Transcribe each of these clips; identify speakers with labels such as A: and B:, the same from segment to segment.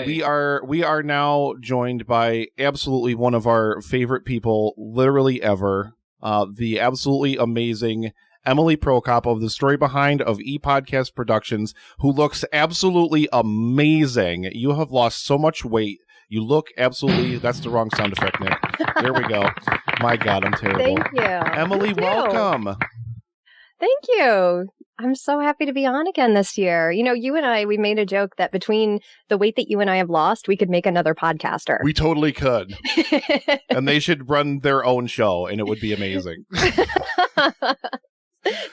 A: We are now joined by absolutely one of our favorite people, literally ever, the absolutely amazing Emily Prokop of the Story Behind of ePodcast Productions, who looks absolutely amazing. You have lost so much weight. You look absolutely... That's the wrong sound effect, Nick. There we go. My God, I'm terrible.
B: Thank you.
A: Emily, welcome.
B: Thank you. I'm so happy to be on again this year. You know, you and I, we made a joke that between the weight that you and I have lost, we could make another podcaster.
A: We totally could. And they should run their own show, and it would be amazing.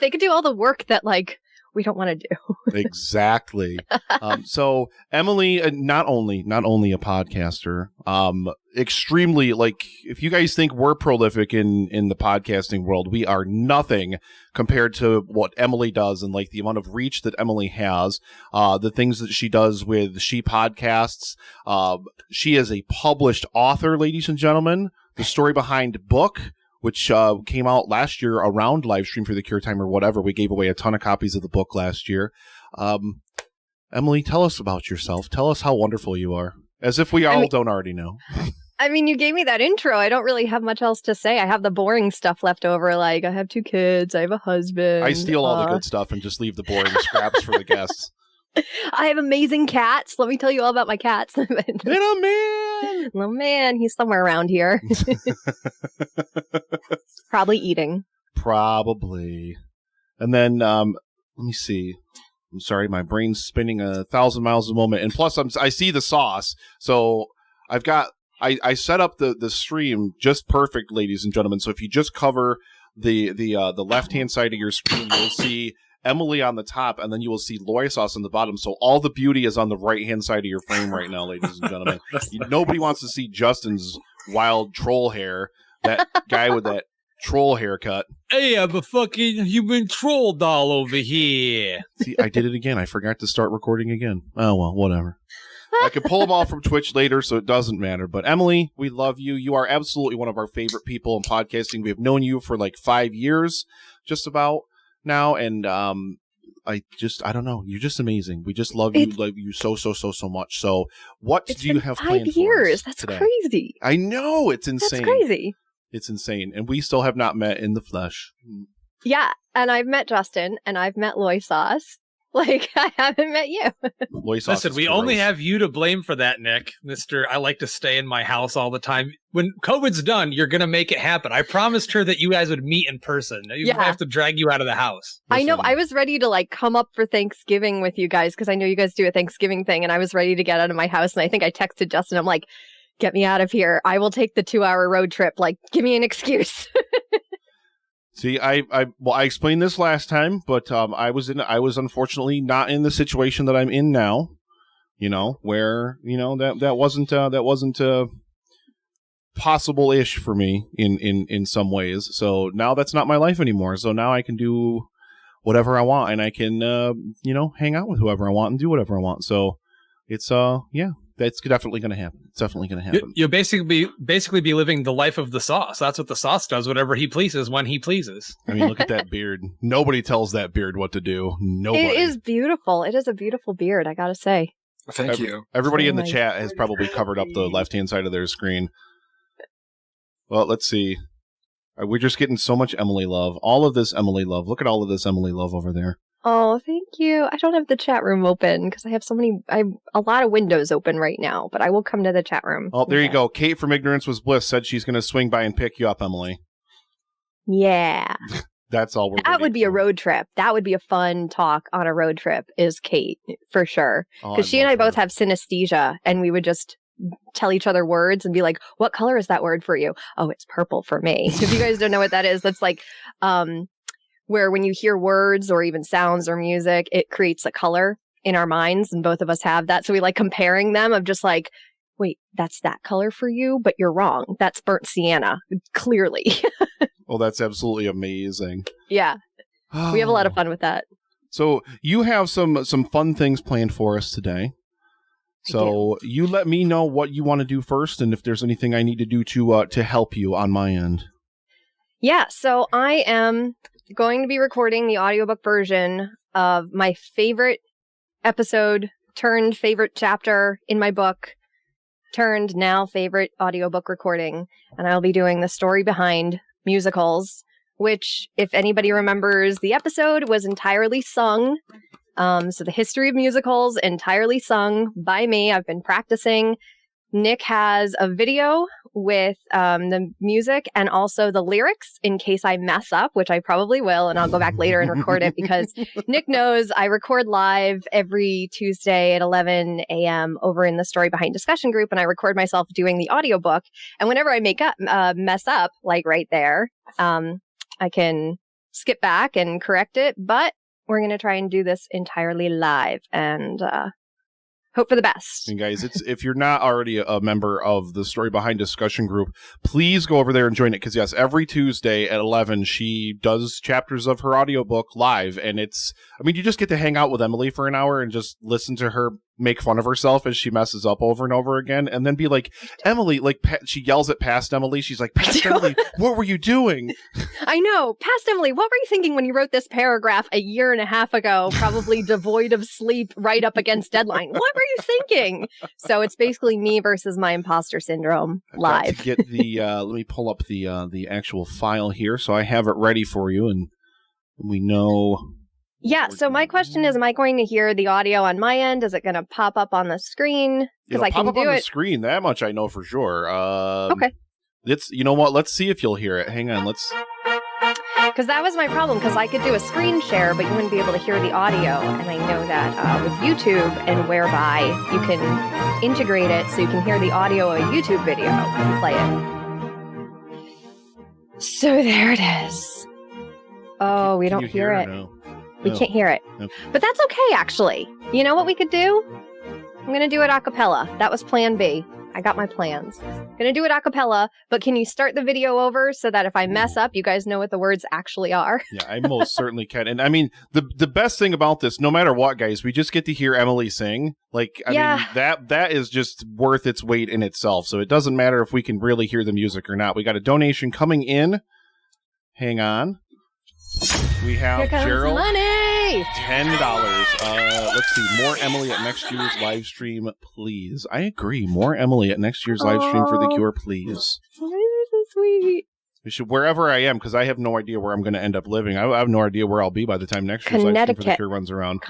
B: They could do all the work that, like, we don't want to do.
A: Exactly. So Emily, not only a podcaster, extremely, like, if you guys think we're prolific in the podcasting world, we are nothing compared to what Emily does, and like the amount of reach that Emily has, the things that she does with She Podcasts. She is a published author, ladies and gentlemen. The Story Behind book, which came out last year around Livestream for the Cure Time or whatever. We gave away a ton of copies of the book last year. Emily, tell us about yourself. Tell us how wonderful you are. As if we don't already know.
B: I mean, you gave me that intro. I don't really have much else to say. I have the boring stuff left over. Like, I have 2 kids. I have a husband.
A: I steal all the good stuff and just leave the boring scraps for the guests.
B: I have amazing cats. Let me tell you all about my cats.
A: Little man!
B: Little man. He's somewhere around here. Probably eating.
A: Probably. And then, let me see. I'm sorry, my brain's spinning 1,000 miles a moment. And plus, I see the sauce. So I've got... I set up the stream just perfect, ladies and gentlemen. So if you just cover the left-hand side of your screen, you'll see Emily on the top, and then you will see Loy Sauce on the bottom. So all the beauty is on the right-hand side of your frame right now, ladies and gentlemen. Nobody wants to see Justin's wild troll hair, that guy with that troll haircut.
C: Hey, I'm a fucking human troll doll over here.
A: See, I did it again. I forgot to start recording again. Oh, well, whatever. I can pull them all from Twitch later, so it doesn't matter. But Emily, we love you. You are absolutely one of our favorite people in podcasting. We have known you for like 5 years, just about now, and I don't know. You're just amazing. We just love you so much. So, what do you have planned for us?
B: 5 years. That's
A: today?
B: Crazy.
A: I know, it's insane.
B: That's crazy.
A: It's insane, and we still have not met in the flesh.
B: Yeah, and I've met Justin, and I've met Loy Sauce. Like, I haven't met you.
C: Listen, we only have you to blame for that, Nick. I like to stay in my house all the time. When COVID's done, you're going to make it happen. I promised her that you guys would meet in person. I have to drag you out of the house.
B: I know. I was ready to, like, come up for Thanksgiving with you guys, because I know you guys do a Thanksgiving thing, and I was ready to get out of my house, and I think I texted Justin. I'm like, get me out of here. I will take the 2-hour road trip. Like, give me an excuse.
A: See, I explained this last time, but I was unfortunately not in the situation that I'm in now. You know, where that wasn't possible-ish for me in some ways. So now that's not my life anymore. So now I can do whatever I want, and I can hang out with whoever I want and do whatever I want. So it's that's definitely going to happen. It's definitely going to happen.
C: You'll basically be living the life of the sauce. That's what the sauce does, whatever he pleases, when he pleases.
A: I mean, look at that beard. Nobody tells that beard what to do. Nobody.
B: It is beautiful. It is a beautiful beard, I gotta say.
D: Thank you.
A: Everybody in the chat has probably covered up the left-hand side of their screen. Well, let's see. We're just getting so much Emily love. All of this Emily love. Look at all of this Emily love over there.
B: Oh, thank you. I don't have the chat room open because I have a lot of windows open right now, but I will come to the chat room.
A: Oh, there you go. Kate from Ignorance Was Bliss said she's going to swing by and pick you up, Emily.
B: Yeah.
A: That's all we're
B: That would be a road trip. That would be a fun talk on a road trip, is Kate, for sure. Because she and I both have synesthesia, and we would just tell each other words and be like, what color is that word for you? Oh, it's purple for me. If you guys don't know what that is, that's like... where when you hear words or even sounds or music, it creates a color in our minds, and both of us have that. So we like comparing them of just like, wait, that's that color for you, but you're wrong. That's burnt sienna, clearly.
A: Oh, that's absolutely amazing.
B: Yeah. We have a lot of fun with that.
A: So you have some fun things planned for us today. So you let me know what you want to do first, and if there's anything I need to do to help you on my end.
B: Yeah, so I am going to be recording the audiobook version of my favorite episode turned favorite chapter in my book, turned now favorite audiobook recording. And I'll be doing the story behind musicals, which, if anybody remembers the episode, was entirely sung. So the history of musicals, entirely sung by me. I've been practicing. Nick has a video with the music and also the lyrics in case I mess up, which I probably will, and I'll go back later and record it because Nick knows I record live every Tuesday at 11 a.m. over in the Story Behind discussion group, and I record myself doing the audiobook. And whenever I mess up, like right there, I can skip back and correct it, but we're going to try and do this entirely live and hope for the best.
A: And guys, if you're not already a member of the Story Behind discussion group, please go over there and join it. Because yes, every Tuesday at 11, she does chapters of her audiobook live. And you just get to hang out with Emily for an hour and just listen to her make fun of herself as she messes up over and over again. And then be like, Emily, she yells at past Emily. She's like, past Emily, what were you doing?
B: I know. Past Emily, what were you thinking when you wrote this paragraph a year and a half ago, probably devoid of sleep, right up against deadline? What were you thinking? So it's basically me versus my imposter syndrome live.
A: I've got to get the, let me pull up the actual file here so I have it ready for you and we know.
B: Yeah, so my question is, am I going to hear the audio on my end? Is it going to pop up on the screen? Because I can
A: pop up
B: do
A: on
B: it.
A: The screen, that much I know for sure.
B: Okay.
A: You know what? Let's see if you'll hear it. Hang on,
B: Because that was my problem, because I could do a screen share, but you wouldn't be able to hear the audio. And I know that with YouTube and whereby you can integrate it so you can hear the audio of a YouTube video and play it. So there it is. Oh, we don't hear it.
A: No?
B: We can't hear it.
A: No.
B: But that's okay, actually. You know what we could do? I'm going to do it a cappella. That was plan B. I got my plans. I'm going to do it a cappella, but can you start the video over so that if I mess up, you guys know what the words actually are?
A: Yeah, I most certainly can. And I mean, the best thing about this, no matter what, guys, we just get to hear Emily sing. I mean, that is just worth its weight in itself. So it doesn't matter if we can really hear the music or not. We got a donation coming in. Hang on. We have Gerald,
B: money!
A: $10. Let's see, more Emily at next year's live stream, please. I agree, more Emily at next year's live stream for The Cure, please.
B: So sweet.
A: We should, wherever I am, because I have no idea where I'm going to end up living. I have no idea where I'll be by the time next year's live stream for The Cure runs around.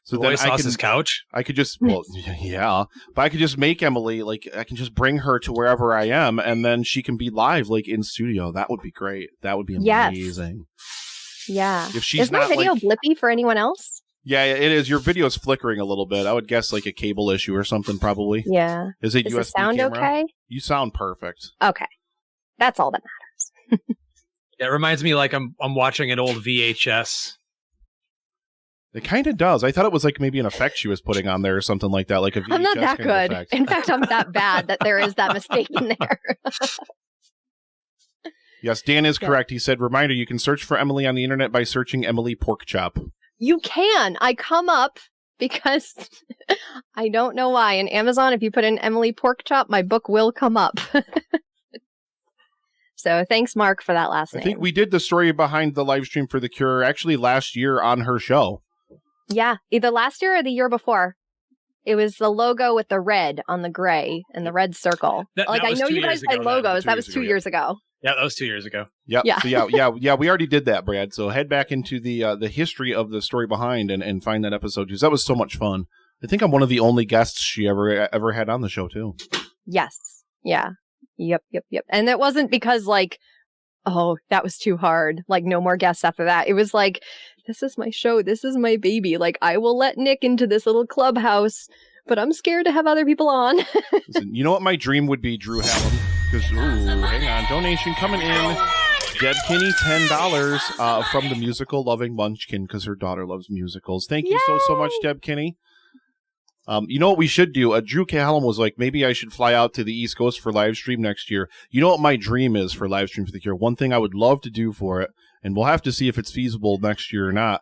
C: So then Sauce's couch?
A: I could just, but I could just make Emily, I can just bring her to wherever I am, and then she can be live, in studio. That would be great. That would be amazing.
B: Yeah.
A: If she's
B: is my video blippy for anyone else?
A: Yeah, it is. Your video's flickering a little bit. I would guess a cable issue or something, probably.
B: Yeah.
A: Is it USB
B: the sound
A: camera?
B: Okay?
A: You sound perfect.
B: Okay. That's all that matters.
C: It reminds me I'm watching an old VHS.
A: It kind of does. I thought it was maybe an effect she was putting on there or something like that, like a VHS
B: I'm not that good.
A: Effect.
B: In fact, I'm that bad that there is that mistake in there.
A: Yes, Dan is correct. He said, reminder, you can search for Emily on the internet by searching Emily Porkchop.
B: You can. I come up because I don't know why. In Amazon, if you put in Emily Porkchop, my book will come up. So thanks, Mark, for that last name.
A: I think we did the story behind the live stream for The Cure actually last year on her show.
B: Yeah, either last year or the year before. It was the logo with the red on the gray and the red circle. I know you guys play logos. That was 2 years ago.
C: Yeah, that was 2 years ago.
A: Yep. Yeah. So we already did that, Brad. So head back into the history of the story behind and find that episode because that was so much fun. I think I'm one of the only guests she ever had on the show too.
B: Yes. Yeah. Yep. And it wasn't because that was too hard. No more guests after that. It was this is my show. This is my baby. I will let Nick into this little clubhouse, but I'm scared to have other people on.
A: Listen, you know what my dream would be, Drew Hallam? Because, hang on, donation coming in. Deb Kinney, $10 from the musical Loving Munchkin because her daughter loves musicals. Thank you so much, Deb Kinney. You know what we should do? Drew Hallam was maybe I should fly out to the East Coast for live stream next year. You know what my dream is for live stream for The Cure? One thing I would love to do for it, and we'll have to see if it's feasible next year or not,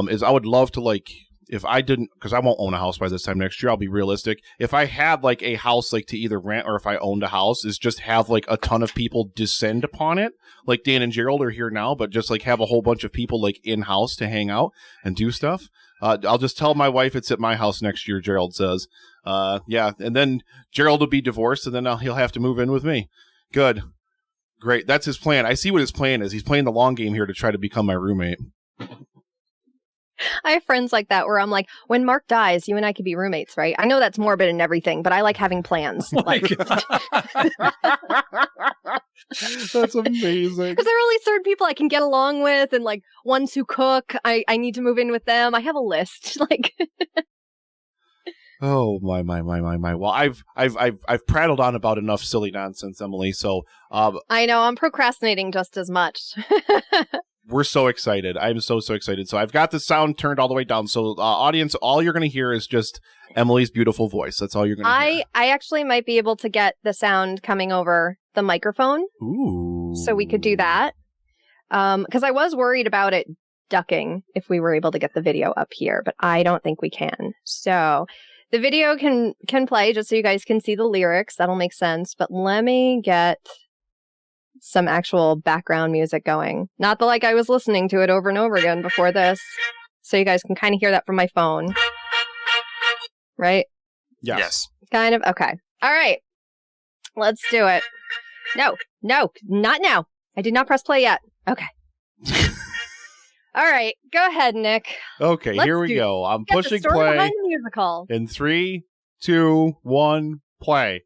A: is I would love to if I didn't, because I won't own a house by this time next year, I'll be realistic. If I had like a house like to either rent or if I owned a house, is just have like a ton of people descend upon it. Like Dan and Gerald are here now, but just like have a whole bunch of people like in house to hang out and do stuff. I'll just tell my wife it's at my house next year, Gerald says. Yeah, and then Gerald will be divorced, and then he'll have to move in with me. Good. Great. That's his plan. I see what his plan is. He's playing the long game here to try to become my roommate.
B: I have friends like that where I'm like, when Mark dies, you and I could be roommates, right? I know that's morbid and everything, but I like having plans. Like,
A: that's amazing.
B: Because there are only certain people I can get along with, and like ones who cook, I need to move in with them. I have a list. Like,
A: oh my. Well, I've prattled on about enough silly nonsense, Emily. So
B: I know I'm procrastinating just as much.
A: We're so excited. I'm so excited. So I've got the sound turned all the way down. So audience, all you're going to hear is just Emily's beautiful voice. That's all you're going to hear.
B: I actually might be able to get the sound coming over the microphone.
A: Ooh.
B: So we could do that. Because I was worried about it ducking if we were able to get the video up here, but I don't think we can. So the video can play just so you guys can see the lyrics. That'll make sense. But let me get some actual background music going. Not the like I was listening to it over and over again before this. So you guys can kind of hear that from my phone. Right?
A: Yes.
B: Kind of. Okay. All right. Let's do it. No, not now. I did not press play yet. Okay. All right. Go ahead, Nick.
A: Okay, here we go. I'm pushing play.
B: Behind the musical.
A: In 3, 2, 1, play.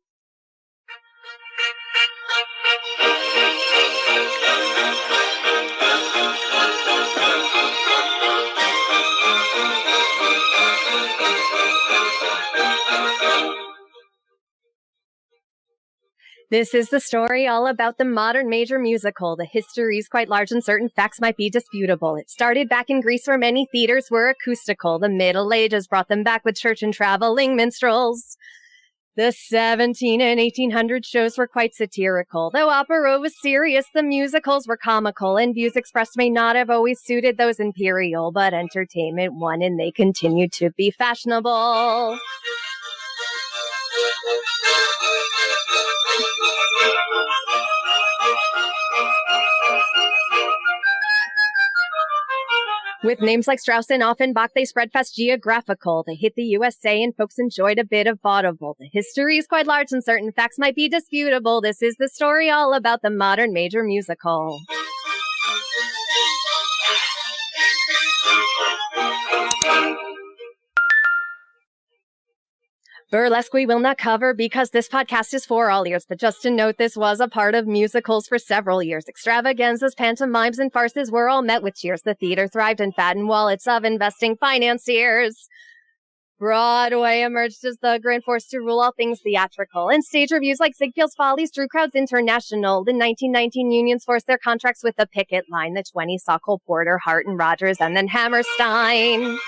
B: This is the story all about the modern major musical. The history is quite large and certain facts might be disputable. It started back in Greece where many theaters were acoustical. The Middle Ages brought them back with church and traveling minstrels. The 17 and 1800 shows were quite satirical. Though opera was serious, the musicals were comical, and views expressed may not have always suited those imperial, but entertainment won and they continued to be fashionable. With names like Strauss and Offenbach, they spread fast geographical. They hit the USA and folks enjoyed a bit of vaudeville. The history is quite large and certain facts might be disputable. This is the story all about the modern major musical. Burlesque we will not cover because this podcast is for all ears, but just to note this was a part of musicals for several years. Extravaganzas, pantomimes, and farces were all met with cheers. The theater thrived and fattened wallets of investing financiers. Broadway emerged as the grand force to rule all things theatrical, and stage reviews like Ziegfield's Follies drew crowds international. The 1919 unions forced their contracts with the picket line. The 20s saw Cole Porter, Hart, and Rogers, and then Hammerstein.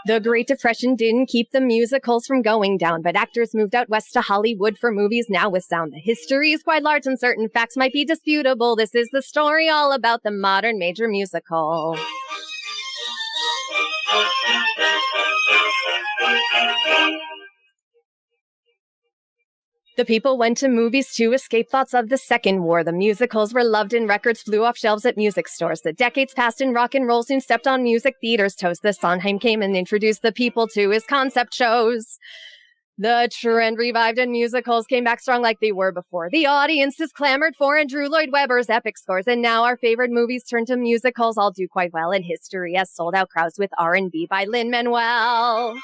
B: The Great Depression didn't keep the musicals from going down, but actors moved out west to Hollywood for movies now with sound. The history is quite large and certain facts might be disputable. This is the story all about the modern major musical. The people went to movies to escape thoughts of the Second War. The musicals were loved and records flew off shelves at music stores. The decades passed and rock and roll soon stepped on music theaters' toes. The Sondheim came and introduced the people to his concept shows. The trend revived and musicals came back strong like they were before. The audiences clamored for and Drew Lloyd Webber's epic scores. And now our favorite movies turn to musicals all do quite well. And history has sold out crowds with R&B by Lin-Manuel.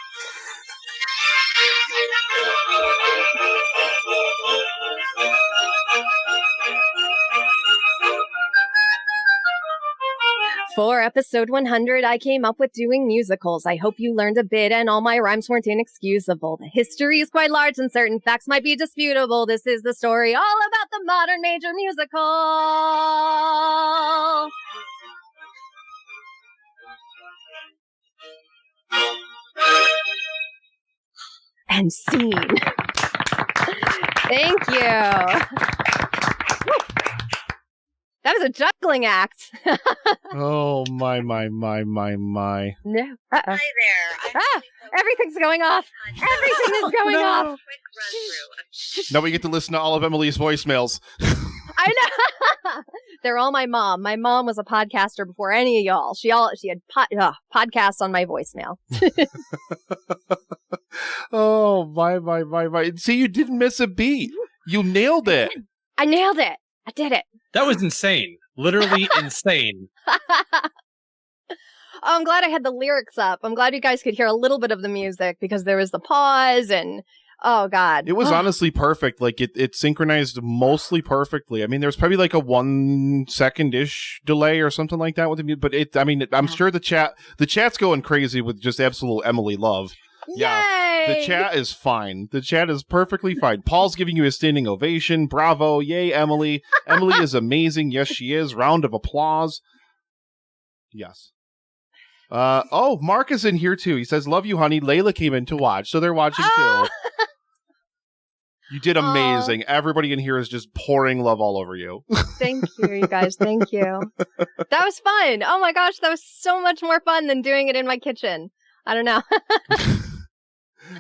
B: For episode 100, I came up with doing musicals. I hope you learned a bit and all my rhymes weren't inexcusable. The history is quite large and certain facts might be disputable. This is the story all about the modern major musical. And scene. Thank you. That was a juggling act.
A: Oh, my.
B: No.
D: Hi there.
B: Everything's going off. Everything is going off.
D: Quick run through.
A: Now we get to listen to all of Emily's voicemails.
B: I know. They're all my mom. My mom was a podcaster before any of y'all. She had podcasts on my voicemail.
A: Oh, my. See, you didn't miss a beat. You nailed it.
B: I nailed it. I did it.
C: That was insane. Literally insane.
B: Oh, I'm glad I had the lyrics up. I'm glad you guys could hear a little bit of the music because there was the pause and oh God.
A: It was honestly perfect. Like it synchronized mostly perfectly. I mean, there's probably like a 1 second-ish delay or something like that with the music, but I'm sure the chat's going crazy with just absolute Emily love. Yeah,
B: Yay!
A: the chat is fine. The chat is perfectly fine. Paul's giving you a standing ovation. Bravo. Yay, Emily. Emily is amazing. Yes, she is. Round of applause. Yes. Mark is in here too. He says, love you, honey. Layla came in to watch, so they're watching too. You did amazing. Everybody in here is just pouring love all over you.
B: Thank you guys. Thank you. That was fun. Oh my gosh, that was so much more fun than doing it in my kitchen. I don't know.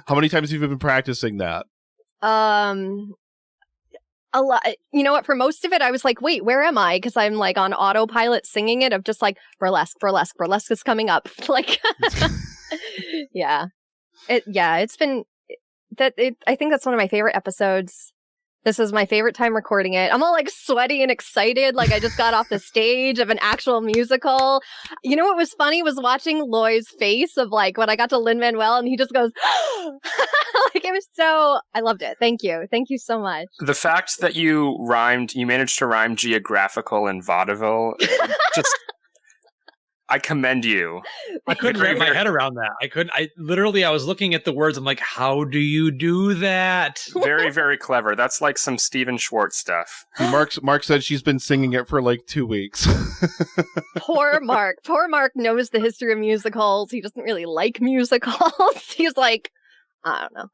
A: How many times have you been practicing that?
B: A lot. You know what? For most of it, I was like, wait, where am I? Because I'm like on autopilot singing it of just like burlesque is coming up. Like, yeah. It's been I think that's one of my favorite episodes. This is my favorite time recording it. I'm all like sweaty and excited. Like I just got off the stage of an actual musical. You know what was funny was watching Loy's face of like when I got to Lin-Manuel and he just goes, like it was so, I loved it. Thank you. Thank you so much.
E: The fact that you managed to rhyme geographical and vaudeville, I commend you.
C: I couldn't wrap my head around that. I was looking at the words. I'm like, how do you do that?
E: Very, very clever. That's like some Steven Schwartz stuff.
A: Mark said she's been singing it for like 2 weeks.
B: Poor Mark. Poor Mark knows the history of musicals. He doesn't really like musicals. He's like, I don't know.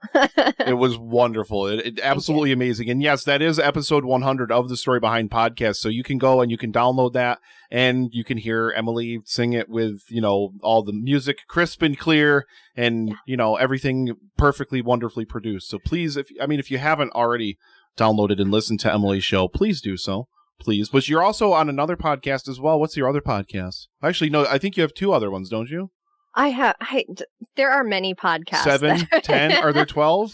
A: It was wonderful. It absolutely amazing. And yes, that is episode 100 of the Story Behind podcast. So you can go and you can download that and you can hear Emily sing it with, all the music crisp and clear and, everything perfectly, wonderfully produced. So please, if you haven't already downloaded and listened to Emily's show, please do so. Please. But you're also on another podcast as well. What's your other podcast? Actually, no, I think you have 2 other ones, don't you?
B: There are many podcasts.
A: 7, 10, are there 12?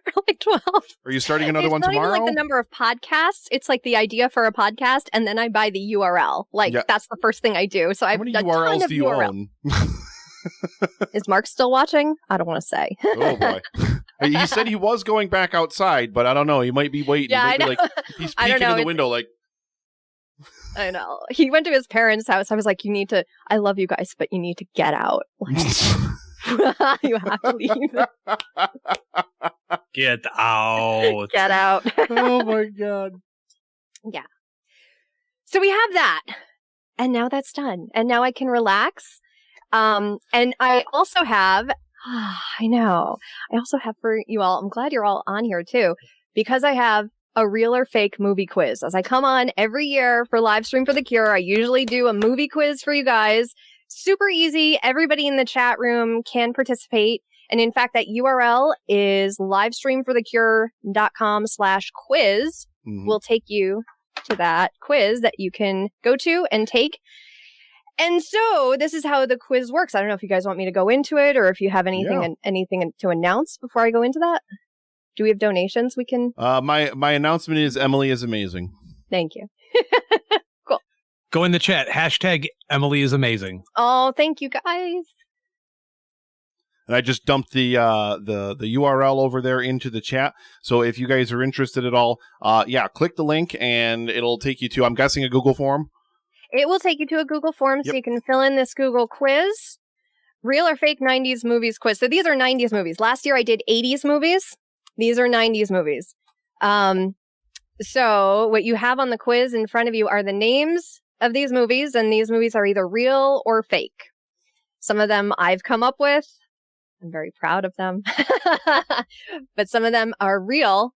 B: There are like 12.
A: Are you starting another one
B: tomorrow? It's not even like the number of podcasts. It's like the idea for a podcast, and then I buy the URL. That's the first thing I do. So
A: How many URLs do you own?
B: Is Mark still watching? I don't want to say.
A: Oh, boy. He said he was going back outside, but I don't know. He might be waiting.
B: Yeah, I know.
A: He's peeking in the window like...
B: I know. He went to his parents' house. I was like, I love you guys, but you need to get out. You have to leave.
C: Get out.
B: Get out.
A: Oh my God.
B: Yeah. So we have that. And now that's done. And now I can relax. And I also have, I also have for you all, I'm glad you're all on here too, because I have a real or fake movie quiz. As I come on every year for Livestream for the Cure, I usually do a movie quiz for you guys. Super easy. Everybody in the chat room can participate. And in fact, that URL is livestreamforthecure.com/quiz.
A: Mm-hmm.
B: Will take you to that quiz that you can go to and take. And so this is how the quiz works. I don't know if you guys want me to go into it or if you have anything to announce before I go into that. Do we have donations we can?
A: My announcement is Emily is amazing.
B: Thank you.
C: Cool. Go in the chat. #Emily is amazing.
B: Oh, thank you guys.
A: And I just dumped the URL over there into the chat. So if you guys are interested at all, click the link and it'll take you to, I'm guessing, a Google form.
B: It will take you to a Google form so you can fill in this Google quiz. Real or fake 90s movies quiz. So these are 90s movies. Last year I did 80s movies. These are 90s movies. So what you have on the quiz in front of you are the names of these movies, and these movies are either real or fake. Some of them I've come up with. I'm very proud of them. But some of them are real.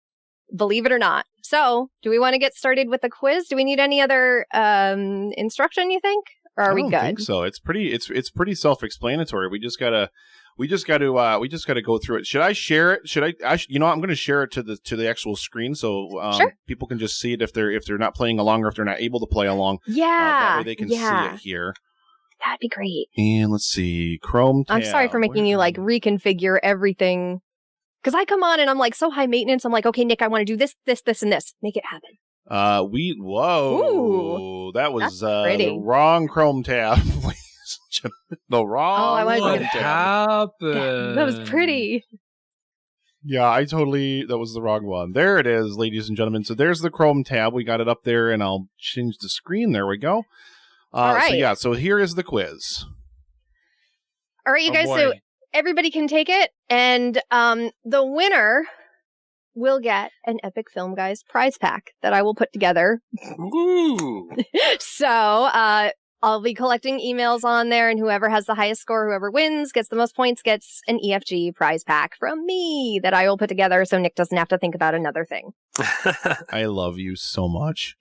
B: believe it or not. So, do we want to get started with the quiz? Do we need any other instruction, you think? Or are we good?
A: I don't think so. It's pretty self-explanatory. We just gotta go through it. Should I share it? I'm going to share it to the actual screen so
B: sure.
A: people can just see it if they're not playing along or if they're not able to play along.
B: Yeah.
A: That way they can see it here.
B: That'd be great.
A: And let's see, Chrome tab.
B: I'm sorry for making you reconfigure everything. Because I come on and I'm so high maintenance. I'm like, okay, Nick, I want to do this, this, this, and this. Make it happen.
A: Whoa. That was
B: the
A: wrong Chrome tab. The wrong
C: What
A: tab.
C: happened?
B: That was pretty.
A: Yeah, that was the wrong one. There it is, ladies and gentlemen. So there's the Chrome tab. We got it up there, and I'll change the screen. There we go.
B: All right.
A: So here is the quiz.
B: All right, you guys. So everybody can take it, and the winner will get an Epic Film Guys prize pack that I will put together.
E: Ooh.
B: So I'll be collecting emails on there, and whoever has the highest score, whoever wins, gets the most points, gets an EFG prize pack from me that I will put together so Nick doesn't have to think about another thing.
A: I love you so much.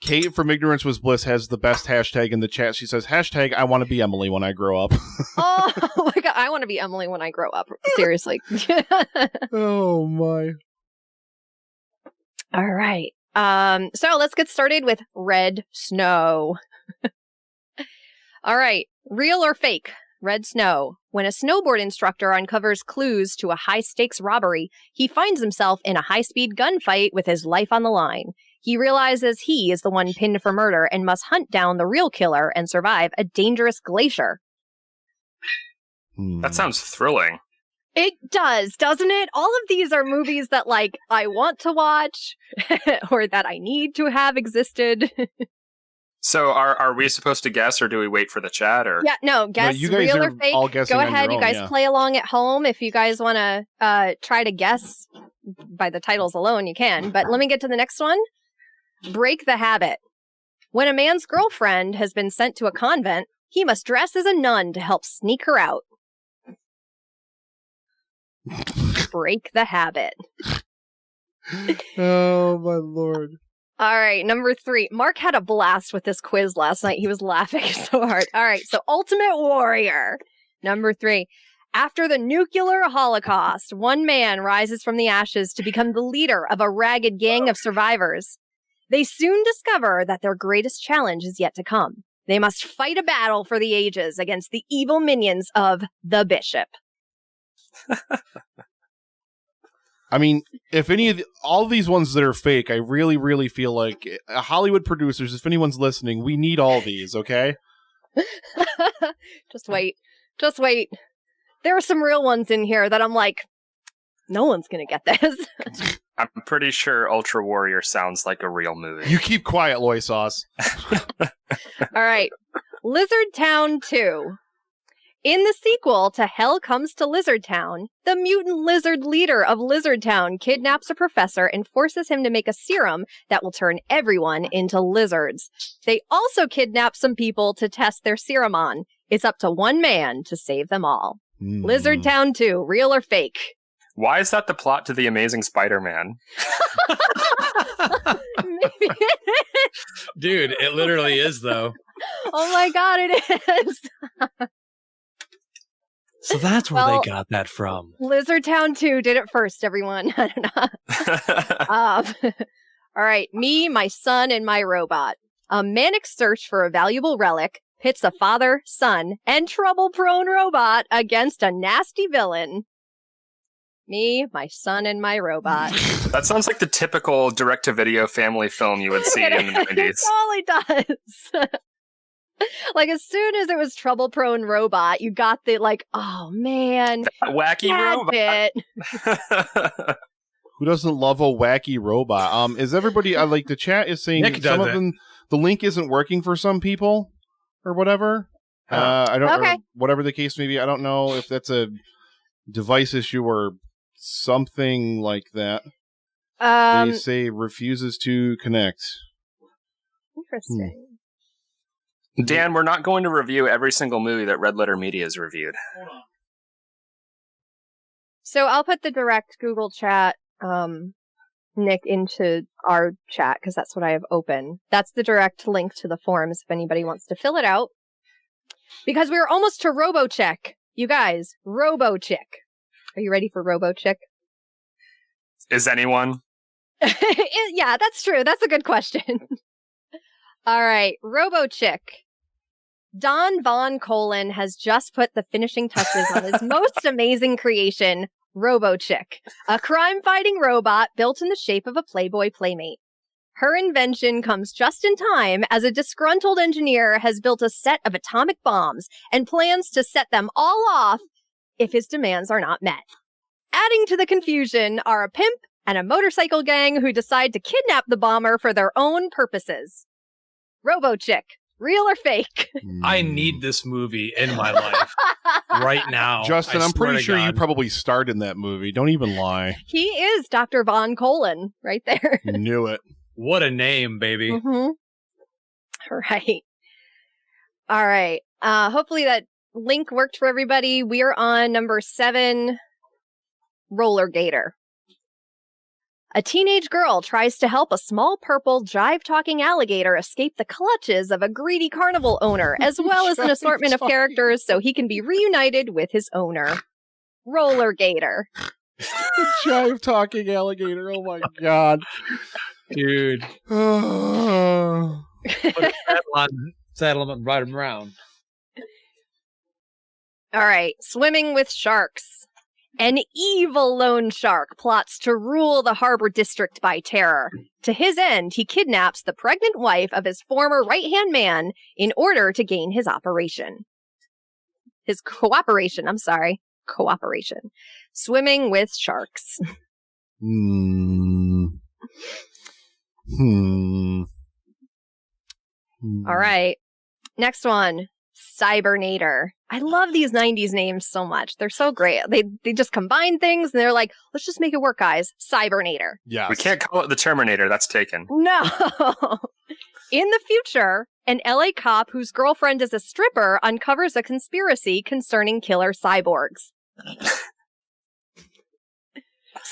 A: Kate from Ignorance Was Bliss has the best hashtag in the chat. She says, hashtag I want to be Emily when I grow up.
B: Oh my God, I want to be Emily when I grow up. Seriously.
A: Oh my.
B: All right. So let's get started with Red Snow. All right. Real or fake? Red Snow. When a snowboard instructor uncovers clues to a high-stakes robbery, he finds himself in a high-speed gunfight with his life on the line. He realizes he is the one pinned for murder and must hunt down the real killer and survive a dangerous glacier.
E: That sounds thrilling.
B: It does, doesn't it? All of these are movies that, I want to watch or that I need to have existed.
E: So are we supposed to guess, or do we wait for the chat? Or
B: yeah, no, guess
A: you guys
B: real
A: are
B: or fake.
A: all guessing
B: Go
A: on
B: ahead,
A: your
B: you
A: own,
B: guys play along at home. If you guys want to try to guess by the titles alone, you can. But let me get to the next one. Break the habit. When a man's girlfriend has been sent to a convent, he must dress as a nun to help sneak her out. Break the habit.
A: Oh, my Lord.
B: All right, number 3. Mark had a blast with this quiz last night. He was laughing so hard. All right, so Ultimate Warrior. Number 3. After the nuclear holocaust, one man rises from the ashes to become the leader of a ragged gang of survivors. They soon discover that their greatest challenge is yet to come. They must fight a battle for the ages against the evil minions of the Bishop.
A: I mean, if all these ones that are fake, I really, really feel like Hollywood producers, if anyone's listening, we need all these, okay?
B: Just wait. There are some real ones in here that I'm like, no one's going to get this.
E: I'm pretty sure Ultra Warrior sounds like a real movie.
A: You keep quiet, Loy Sauce.
B: All right. Lizard Town 2. In the sequel to Hell Comes to Lizard Town, the mutant lizard leader of Lizard Town kidnaps a professor and forces him to make a serum that will turn everyone into lizards. They also kidnap some people to test their serum on. It's up to one man to save them all. Lizard Town 2, real or fake?
E: Why is that the plot to The Amazing Spider-Man?
B: Maybe.
C: Dude, it literally is, though.
B: Oh my God, it is.
C: So that's where they got that from.
B: Lizard Town 2 did it first, everyone. I don't know. All right. Me, my son, and my robot. A manic search for a valuable relic pits a father, son, and trouble-prone robot against a nasty villain. Me, my son, and my robot.
E: That sounds like the typical direct-to-video family film you would see in the 90s.
B: It totally does. Like, as soon as it was trouble-prone robot, you got the, oh, man.
E: That wacky robot.
A: Who doesn't love a wacky robot? Is everybody, the chat is saying
C: Nick
A: some
C: does
A: of them, the link isn't working for some people or whatever. I don't know, whatever the case may be. I don't know if that's a device issue or something like that. They say refuses to connect.
B: Interesting.
E: Dan, we're not going to review every single movie that Red Letter Media has reviewed.
B: So I'll put the direct Google chat Nick, into our chat because that's what I have open. That's the direct link to the forms if anybody wants to fill it out. Because we're almost to RoboCheck. You guys, RoboCheck. Are you ready for RoboCheck?
E: Is anyone?
B: Yeah, that's true. That's a good question. All right, RoboCheck. Don Von Colin has just put the finishing touches on his most amazing creation, RoboChick, a crime-fighting robot built in the shape of a Playboy playmate. Her invention comes just in time as a disgruntled engineer has built a set of atomic bombs and plans to set them all off if his demands are not met. Adding to the confusion are a pimp and a motorcycle gang who decide to kidnap the bomber for their own purposes. RoboChick. Real or fake?
C: I need this movie in my life right now.
A: Justin, I'm pretty sure you probably starred in that movie. Don't even lie.
B: He is Dr. Von Colin right there.
A: Knew it.
C: What a name, baby.
B: Mm-hmm. All right. Hopefully that link worked for everybody. We're on number 7, Roller Gator. A teenage girl tries to help a small purple jive-talking alligator escape the clutches of a greedy carnival owner, as well as an assortment of characters so he can be reunited with his owner. Roller Gator.
A: Jive-talking alligator. Oh my god.
C: Dude. Saddle him and ride him around.
B: All right. Swimming with sharks. An evil loan shark plots to rule the harbor district by terror. To his end, he kidnaps the pregnant wife of his former right-hand man in order to gain his operation. His cooperation, I'm sorry. Cooperation. Swimming with sharks. All right. Next one. Cybernator. I love these 90s names so much. They're so great. They just combine things and they're like, let's just make it work, guys. Cybernator.
A: Yeah.
E: We can't call it the Terminator. That's taken.
B: No. In the future, an LA cop whose girlfriend is a stripper uncovers a conspiracy concerning killer cyborgs.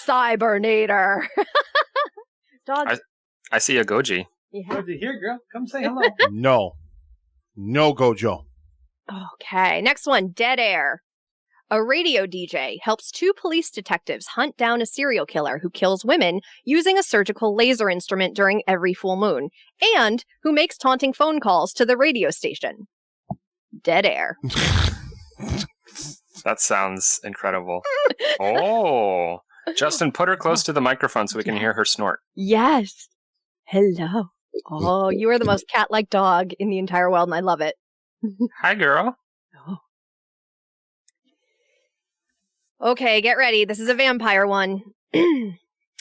B: Cybernator.
E: Dog. I see a Goji.
B: Yeah.
C: Goji, here, girl. Come say hello.
A: No, Gojo.
B: Okay, next one, Dead Air. A radio DJ helps 2 police detectives hunt down a serial killer who kills women using a surgical laser instrument during every full moon, and who makes taunting phone calls to the radio station. Dead Air.
E: That sounds incredible. Oh, Justin, put her close to the microphone so we can hear her snort.
B: Yes. Hello. Oh, you are the most cat-like dog in the entire world, and I love it.
E: Hi, girl.
B: Oh. Okay, get ready. This is a vampire one.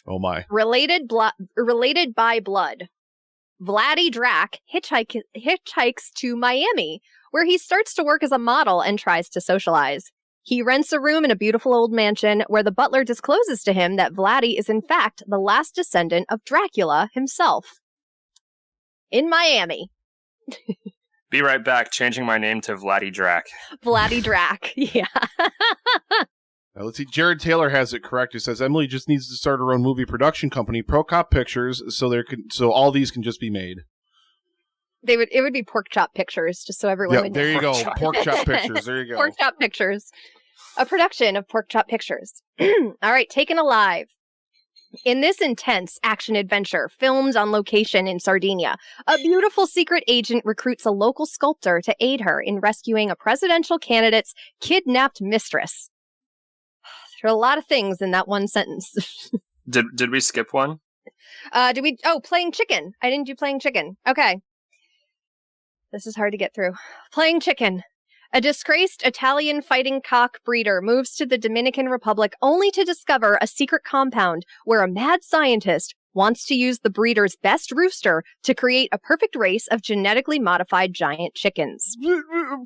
A: Oh my.
B: Related by blood. Vladdy Drac hitchhikes to Miami, where he starts to work as a model and tries to socialize. He rents a room in a beautiful old mansion where the butler discloses to him that Vladdy is in fact the last descendant of Dracula himself. In Miami.
E: Be right back, changing my name to Vladdy Drac.
B: Vladdy Drac, yeah.
A: Now, let's see. Jared Taylor has it correct. He says Emily just needs to start her own movie production company, Prokop Pictures, so all these can just be made.
B: It would be Pork Chop Pictures, just so everyone would know.
A: There you go. Pork Chop Pictures. There you go.
B: Pork Chop Pictures. A production of Pork Chop Pictures. All right, Taken Alive. In this intense action-adventure filmed on location in Sardinia, a beautiful secret agent recruits a local sculptor to aid her in rescuing a presidential candidate's kidnapped mistress. There are a lot of things in that one sentence.
E: Did we skip one?
B: Playing chicken. I didn't do playing chicken. Okay. This is hard to get through. Playing chicken. A disgraced Italian fighting cock breeder moves to the Dominican Republic only to discover a secret compound where a mad scientist wants to use the breeder's best rooster to create a perfect race of genetically modified giant chickens.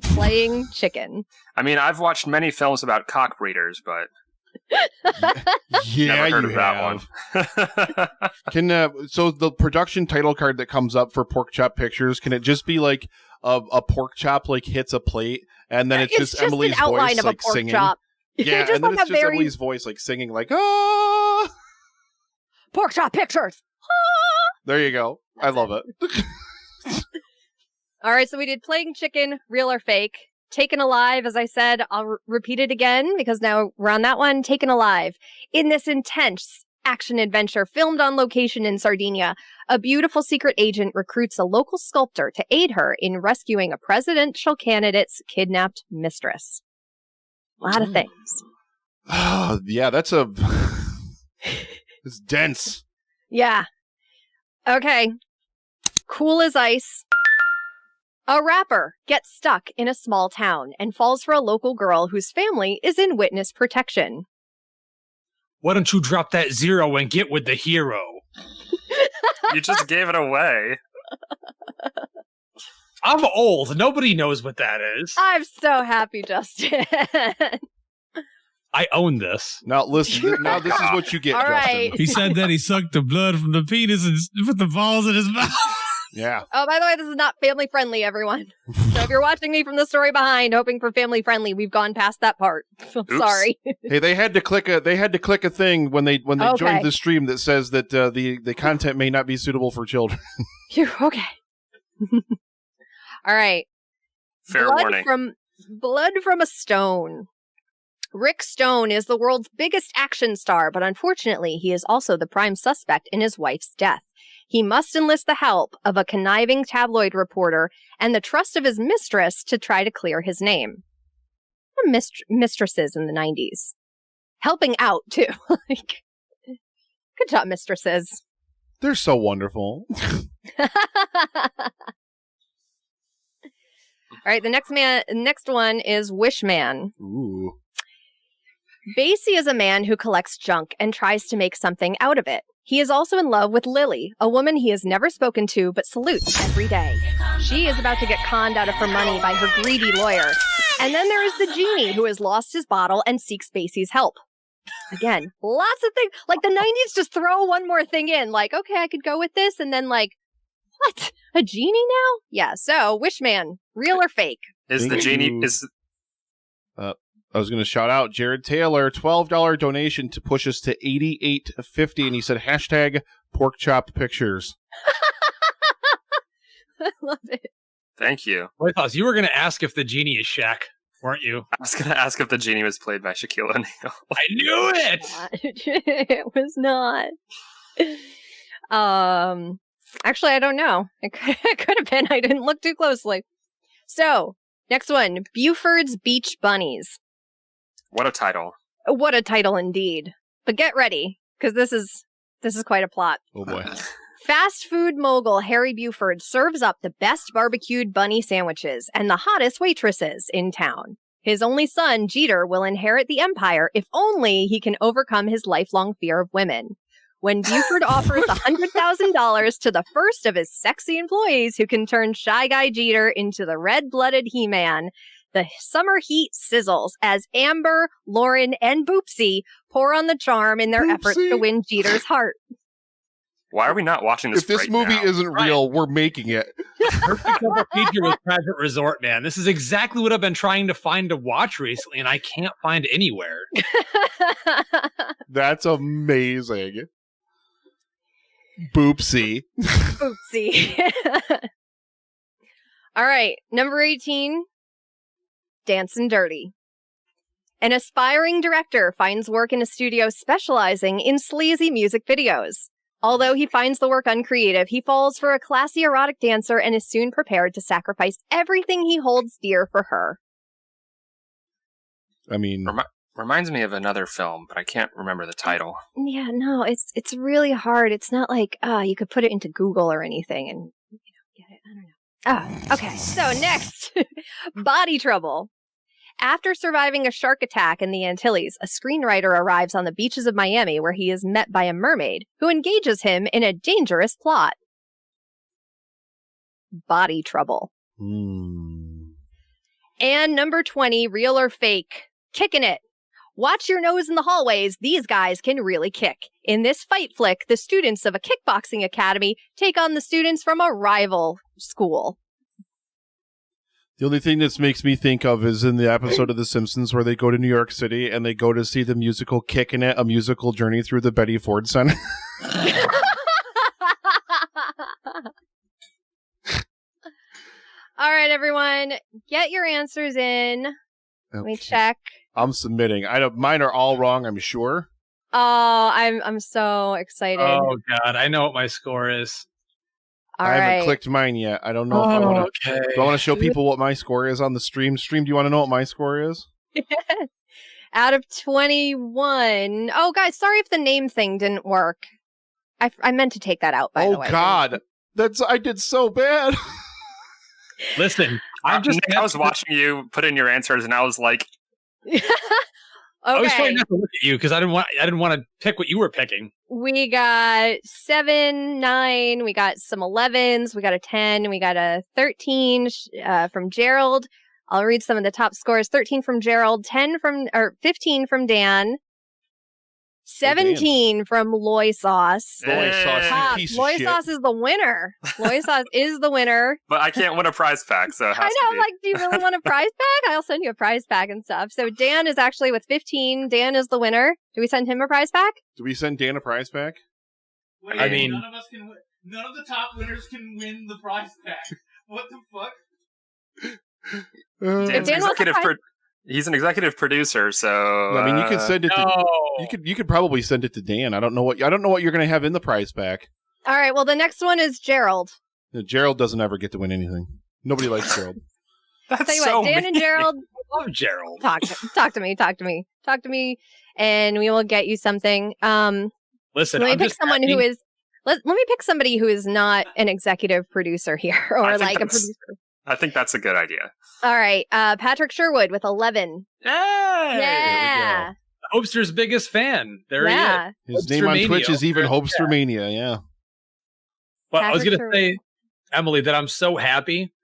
B: Playing chicken.
E: I mean, I've watched many films about cock breeders, but
A: yeah,
E: never heard
A: you
E: of
A: have.
E: that one.
A: So the production title card that comes up for Pork Chop Pictures, can it just be like a pork chop like hits a plate, and then it's just Emily's
B: an outline
A: voice
B: of
A: like
B: a pork
A: singing?
B: Chop.
A: Yeah, and then it's just Emily's voice like singing like, ah.
B: Pork chop pictures.
A: There you go. I love it.
B: All right, so we did Playing Chicken, Real or Fake. Taken Alive, as I said, I'll repeat it again because now we're on that one. Taken Alive. In this intense action-adventure filmed on location in Sardinia, a beautiful secret agent recruits a local sculptor to aid her in rescuing a presidential candidate's kidnapped mistress. A lot of things.
A: Yeah, it's dense.
B: Yeah. Okay. Cool as ice. A rapper gets stuck in a small town and falls for a local girl whose family is in witness protection.
C: Why don't you drop that 0 and get with the hero?
E: You just gave it away.
C: I'm old. Nobody knows what that is.
B: I'm so happy, Justin.
C: I own this.
A: Now listen. Now this is what you get,
B: All
A: Justin.
B: right.
F: He said that he sucked the blood from the penis and put the balls in his mouth.
A: Yeah.
B: Oh, by the way, this is not family friendly, everyone. So if you're watching me from the story behind, hoping for family friendly, we've gone past that part. I'm sorry.
A: Hey, they had to click a thing when they joined the stream that says that the content may not be suitable for children.
B: Okay. All right.
E: Fair warning.
B: Blood from a Stone. Rick Stone is the world's biggest action star, but unfortunately, he is also the prime suspect in his wife's death. He must enlist the help of a conniving tabloid reporter and the trust of his mistress to try to clear his name. Mistresses in the 90s. Helping out, too. Good job, mistresses.
A: They're so wonderful.
B: All right, the next one is Wishman.
A: Ooh.
B: Basie is a man who collects junk and tries to make something out of it. He is also in love with Lily, a woman he has never spoken to but salutes every day. She is about to get conned out of her money by her greedy lawyer. And then there is the genie who has lost his bottle and seeks Basie's help. Again, lots of things. Like the 90s just throw one more thing in. Like, okay, I could go with this. And then like, what? A genie now? Yeah, so Wishman, real or fake?
E: Is the genie...
A: I was going to shout out Jared Taylor, $12 donation to push us to $88.50, and he said hashtag pork chop pictures.
B: I love it.
E: Thank you.
C: Wait, you were going to ask if the genie is Shaq, weren't you?
E: I was going to ask if the genie was played by Shaquille O'Neal.
C: I knew it!
B: It was not. Actually, I don't know. It could have been. I didn't look too closely. So, next one, Buford's Beach Bunnies.
E: What a title.
B: What a title indeed. But get ready, because this is quite a plot.
A: Oh boy.
B: Fast food mogul Harry Buford serves up the best barbecued bunny sandwiches and the hottest waitresses in town. His only son, Jeter, will inherit the empire if only he can overcome his lifelong fear of women. When Buford offers $100,000 to the first of his sexy employees who can turn Shy Guy Jeter into the red-blooded He-Man, the summer heat sizzles as Amber, Lauren, and Boopsie pour on the charm in their efforts to win Jeter's heart.
E: Why are we not watching this?
A: If this
E: right
A: movie
E: now?
A: isn't real, we're making it.
C: Perfect double feature with Private Resort, man. This is exactly what I've been trying to find to watch recently, and I can't find anywhere.
A: That's amazing. Boopsie.
B: Boopsie. All right, number 18. Dancin' Dirty. An aspiring director finds work in a studio specializing in sleazy music videos. Although he finds the work uncreative, he falls for a classy erotic dancer and is soon prepared to sacrifice everything he holds dear for her.
A: I mean...
E: Reminds me of another film, but I can't remember the title.
B: Yeah, no, it's really hard. It's not like, you could put it into Google or anything and, get it. I don't know. Oh, okay. So next, Body Trouble. After surviving a shark attack in the Antilles, a screenwriter arrives on the beaches of Miami where he is met by a mermaid who engages him in a dangerous plot. Body Trouble. And number 20, real or fake. Kicking it. Watch your nose in the hallways. These guys can really kick. In this fight flick, the students of a kickboxing academy take on the students from a rival school.
A: The only thing this makes me think of is in the episode of The Simpsons where they go to New York City and they go to see the musical Kickin' It, a musical journey through the Betty Ford Center.
B: All right, everyone, get your answers in. Okay. Let me check.
A: I'm submitting. Mine are all wrong, I'm sure.
B: Oh, I'm so excited.
C: Oh God, I know what my score is.
A: I haven't clicked mine yet. I don't know if I want to. Okay. Do I want to show people what my score is on the stream? Stream, do you want to know what my score is?
B: Out of 21. Oh, guys, sorry if the name thing didn't work. I meant to take that out, by the way.
A: Oh, God. I did so bad.
C: Listen,
E: I was watching you put in your answers, and I was like,
B: okay.
C: I was trying not to look at you because I didn't want to pick what you were picking.
B: We got 7, 9. We got some 11s. We got a 10. We got a 13 from Gerald. I'll read some of the top scores. 13 from Gerald, 15 from Dan, 17 from Loy Sauce.
A: Loy Sauce, piece of
B: Loy
A: shit.
B: Sauce is the winner. Loy Sauce is the winner.
E: But I can't win a prize pack, so it has
B: I know,
E: to be.
B: like, do you really want a prize pack? I'll send you a prize pack and stuff. So Dan is actually with 15. Dan is the winner. Do we send him a prize pack?
A: Do we send Dan a prize pack?
F: Wait,
C: I mean,
F: none of us can win. None of the top winners can win the prize pack. What the fuck?
E: Dan's he's an executive producer, so
A: I mean, you can send it to you could probably send it to Dan. I don't know what you're going to have in the prize pack.
B: All right. Well, the next one is Gerald.
A: Gerald doesn't ever get to win anything. Nobody likes Gerald.
E: That's
B: Tell you
E: so
B: what, Dan and Gerald,
C: I love Gerald.
B: talk to me, and we will get you something.
C: Listen,
B: let me pick someone who is. Let me pick somebody who is not an executive producer here, or like a producer.
E: I think that's a good idea.
B: All right, Patrick Sherwood with 11.
E: Yay!
B: Yeah,
C: Hopster's biggest fan. There he is.
A: His
C: Hopster
A: name on
C: Mania.
A: Twitch is even Hopster Mania. Yeah.
C: But I was
B: Patrick
C: going to say, Emily, that I'm so happy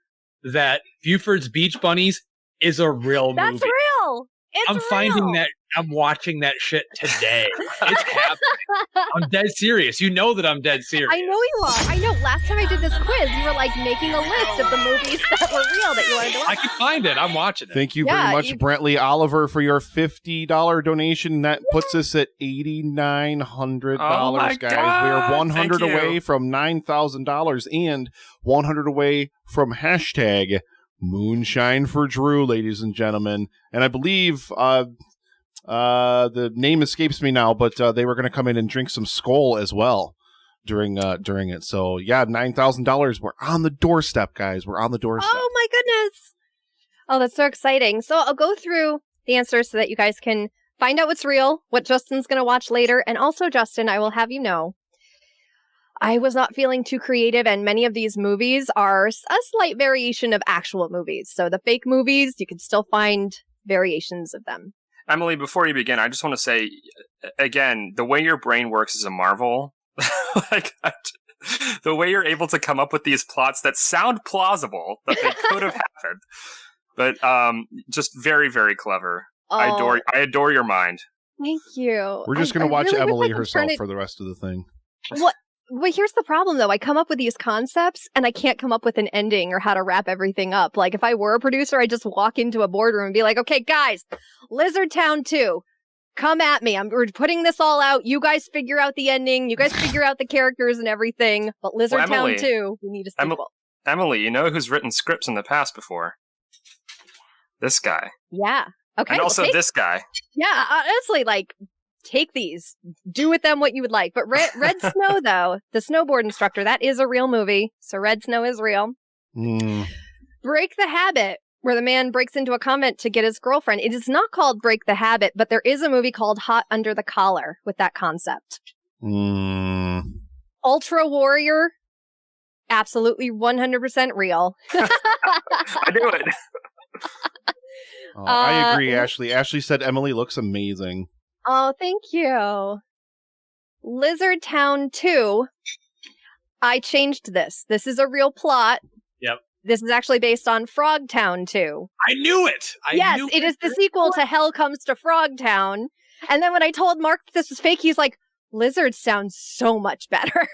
C: that Buford's Beach Bunnies is a real movie.
B: that's real.
C: I'm watching that shit today. It's happening. I'm dead serious. You know that I'm dead serious.
B: I know you are. I know. Last time I did this quiz, you were like making a list of the movies that were real that you wanted to watch.
C: I can find it. I'm watching it.
A: Thank you very much, Brentley Oliver, for your $50 donation. That puts us at $8,900, guys.
E: God.
A: We are 100 away from $9,000 and 100 away from hashtag Moonshine for Drew, ladies and gentlemen. And I believe the name escapes me now, but they were going to come in and drink some Skol as well during it. So yeah, $9,000. We're on the doorstep, guys. We're on the doorstep.
B: Oh my goodness! Oh, that's so exciting. So I'll go through the answers so that you guys can find out what's real, what Justin's going to watch later, and also Justin, I will have you know, I was not feeling too creative, and many of these movies are a slight variation of actual movies. So the fake movies, you can still find variations of them.
E: Emily, before you begin, I just want to say, again, the way your brain works is a marvel. The way you're able to come up with these plots that sound plausible, that they could have happened, but just very, very clever.
B: Oh,
E: I adore your mind.
B: Thank you.
A: We're just going to watch
B: really
A: Emily
B: wish I could
A: herself
B: turn it-
A: for the rest of the thing.
B: What? Well, here's the problem, though. I come up with these concepts, and I can't come up with an ending or how to wrap everything up. Like, if I were a producer, I'd just walk into a boardroom and be like, okay, guys, Lizard Town 2, come at me. We're putting this all out. You guys figure out the ending. You guys figure out the characters and everything. But Lizard Town 2, we need a sequel.
E: Emily, you know who's written scripts in the past before? This guy.
B: Yeah. Okay.
E: And also this guy.
B: Yeah, honestly, like, take these. Do with them what you would like. But Red Snow, though, the snowboard instructor, that is a real movie. So Red Snow is real. Break the Habit, where the man breaks into a convent to get his girlfriend. It is not called Break the Habit, but there is a movie called Hot Under the Collar with that concept. Ultra Warrior, absolutely 100% real.
E: I knew it.
A: I agree, Ashley. Ashley said Emily looks amazing.
B: Oh, thank you. Lizard Town 2. I changed this. This is a real plot.
C: Yep.
B: This is actually based on Frog Town 2.
C: I knew it.
B: Yes, it is the sequel to Hell Comes to Frog Town. And then when I told Mark this is fake, he's like, Lizard sounds so much better.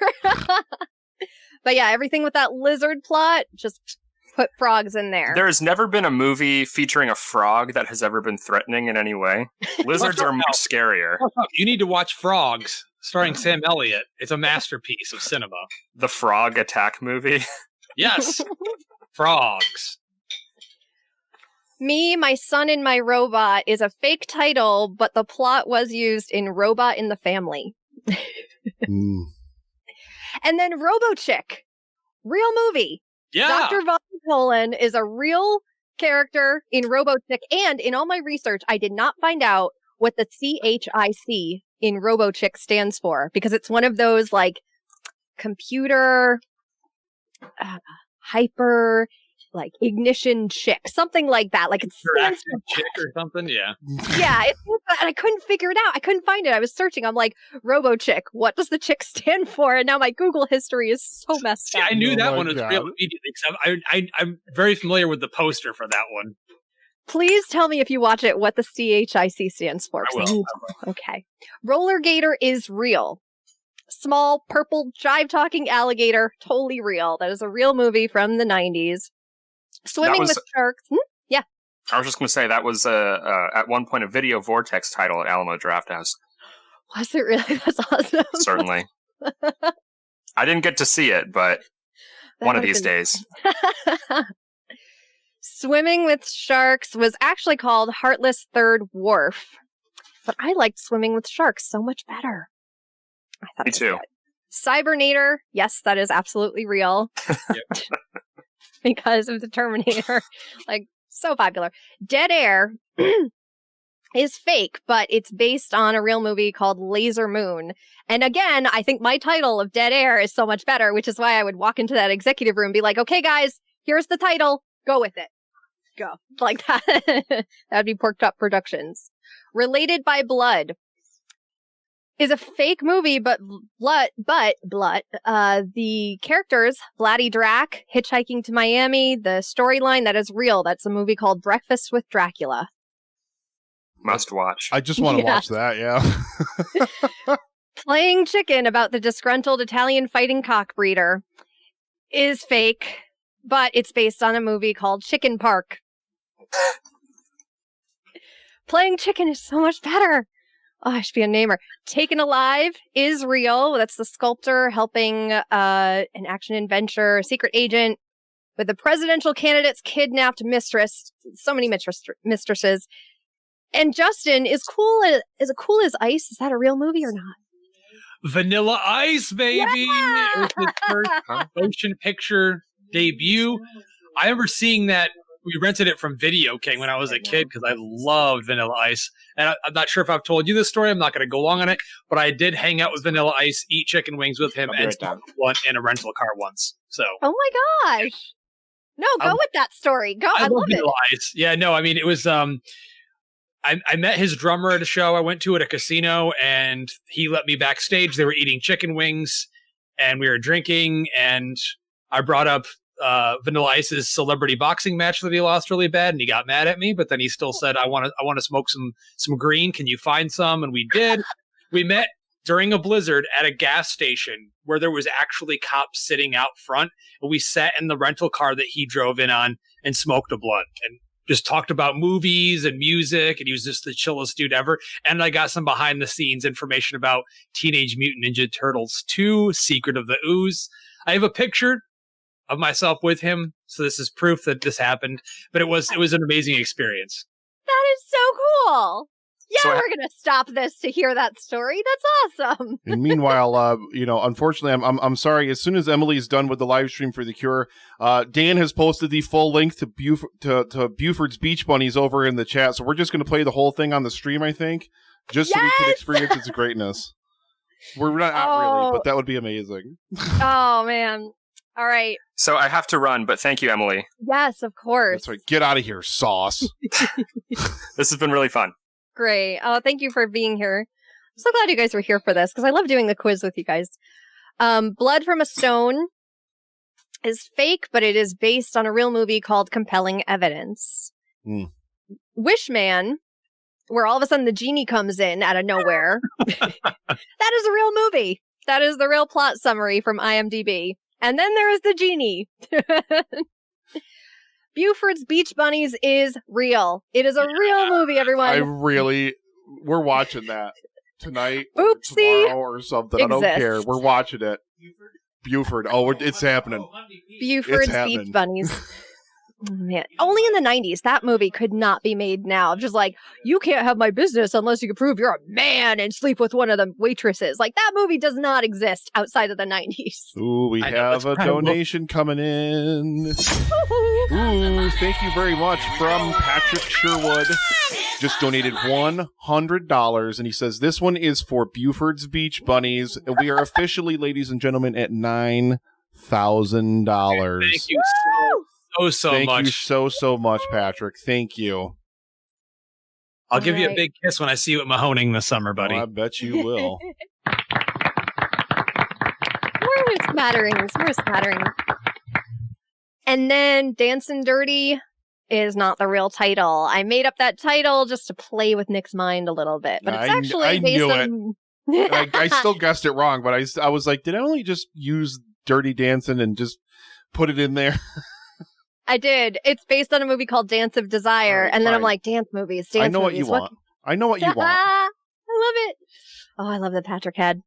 B: But yeah, everything with that lizard plot, just put frogs in there.
E: There has never been a movie featuring a frog that has ever been threatening in any way. Lizards are much scarier.
C: You need to watch Frogs starring Sam Elliott. It's a masterpiece of cinema.
E: The Frog Attack movie.
C: Yes. Frogs.
B: Me, My Son, and My Robot is a fake title, but the plot was used in Robot in the Family. And then RoboChick, real movie.
C: Yeah.
B: Dr. Von Polen is a real character in RoboChick, and in all my research, I did not find out what the CHIC in RoboChick stands for, because it's one of those, like, computer hyper... like ignition chick, something like that. Like it's
C: chick or something. Yeah.
B: Yeah. And I couldn't figure it out. I couldn't find it. I was searching. I'm like, Robo Chick. What does the chick stand for? And now my Google history is so messed up.
C: I knew that one was real immediately because I'm very familiar with the poster for that one.
B: Please tell me if you watch it what the CHIC stands for.
C: I will.
B: Okay. Roller Gator is real. Small purple jive talking alligator, totally real. That is a real movie from the 90s. Swimming with Sharks. Yeah.
E: I was just going to say that was at one point a Video Vortex title at Alamo Drafthouse.
B: Was it really? That's awesome.
E: Certainly. I didn't get to see it, but one of these days.
B: Swimming with Sharks was actually called Heartless Third Wharf. But I liked Swimming with Sharks so much better. I thought
E: Me too.
B: Good. Cybernator. Yes, that is absolutely real. Because of the Terminator. Like, so popular. Dead Air is fake, but it's based on a real movie called Laser Moon. And again, I think my title of Dead Air is so much better, which is why I would walk into that executive room and be like, okay, guys, here's the title. Go with it. Go. Like that. That'd be Porked Up Productions. Related by Blood is a fake movie, but blood. The characters, Vladdy Drac, hitchhiking to Miami, the storyline, that is real. That's a movie called Breakfast with Dracula.
E: Must watch.
A: I just want to watch that, yeah.
B: Playing Chicken, about the disgruntled Italian fighting cock breeder, is fake, but it's based on a movie called Chicken Park. Playing Chicken is so much better. Oh, I should be a namer. Taken Alive is real. That's the sculptor helping an action-adventure secret agent with the presidential candidate's kidnapped mistress. So many mistresses. And Justin is as cool as ice. Is that a real movie or not?
C: Vanilla Ice, baby!
B: Yeah!
C: It was his first motion picture debut. I remember seeing that. We rented it from Video King when I was a kid because I loved Vanilla Ice. And I'm not sure if I've told you this story. I'm not going to go long on it. But I did hang out with Vanilla Ice, eat chicken wings with him, and one in a rental car once. So.
B: Oh my gosh. No, go with that story. Go. I love
C: Vanilla Ice. Yeah, no, I mean, it was... I met his drummer at a show I went to at a casino, and he let me backstage. They were eating chicken wings, and we were drinking, and I brought up Vanilla Ice's celebrity boxing match that he lost really bad, and he got mad at me, but then he still said, I want to smoke some green. Can you find some? And we did. We met during a blizzard at a gas station where there was actually cops sitting out front, and we sat in the rental car that he drove in on and smoked a blunt and just talked about movies and music, and he was just the chillest dude ever. And I got some behind the scenes information about Teenage Mutant Ninja Turtles 2, Secret of the Ooze. I have a picture of myself with him, so this is proof that this happened. But it was an amazing experience.
B: That is so cool. Yeah, so we're gonna stop this to hear that story. That's awesome.
A: And meanwhile, unfortunately, I'm sorry. As soon as Emily's done with the live stream for The Cure, Dan has posted the full link to Buford's Beach Bunnies over in the chat. So we're just gonna play the whole thing on the stream, I think, just so we can experience its greatness. We're not really, but that would be amazing.
B: Oh man. All right.
E: So I have to run, but thank you, Emily.
B: Yes, of course.
A: That's right. Get out of here, sauce.
E: This has been really fun.
B: Great. Oh, thank you for being here. I'm so glad you guys were here for this because I love doing the quiz with you guys. Blood from a Stone is fake, but it is based on a real movie called Compelling Evidence. Wishman, where all of a sudden the genie comes in out of nowhere. That is a real movie. That is the real plot summary from IMDb. And then there is the genie. Buford's Beach Bunnies is real. It is a real movie, everyone.
A: We're watching that. tonight or tomorrow or something.
B: Exists.
A: I don't care. We're watching it. Buford. Oh, it's happening.
B: Buford's
A: It's happening.
B: Beach Bunnies. Oh, man, only in the 90s. That movie could not be made now. Just like, you can't have my business unless you can prove you're a man and sleep with one of the waitresses. Like, that movie does not exist outside of the 90s.
A: Ooh, we have a donation coming in. Ooh, thank you very much from Patrick Sherwood. Just donated $100, and he says this one is for Buford's Beach Bunnies, and we are officially, ladies and gentlemen, at $9,000.
C: Thank you so much.
A: Thank you so much, Patrick. Thank you.
C: I'll give you a big kiss when I see you at Mahoning this summer, buddy.
A: Oh, I bet you will.
B: More smatterings. And then Dancing Dirty is not the real title. I made up that title just to play with Nick's mind a little bit, but it's actually
A: I
B: based
A: knew
B: on...
A: it. I still guessed it wrong, but I was like, did I only just use Dirty Dancing and just put it in there?
B: I did. It's based on a movie called Dance of Desire, and then I'm like, dance movies.
A: I know what you want. I know what you want.
B: I love it. Oh, I love that Patrick had.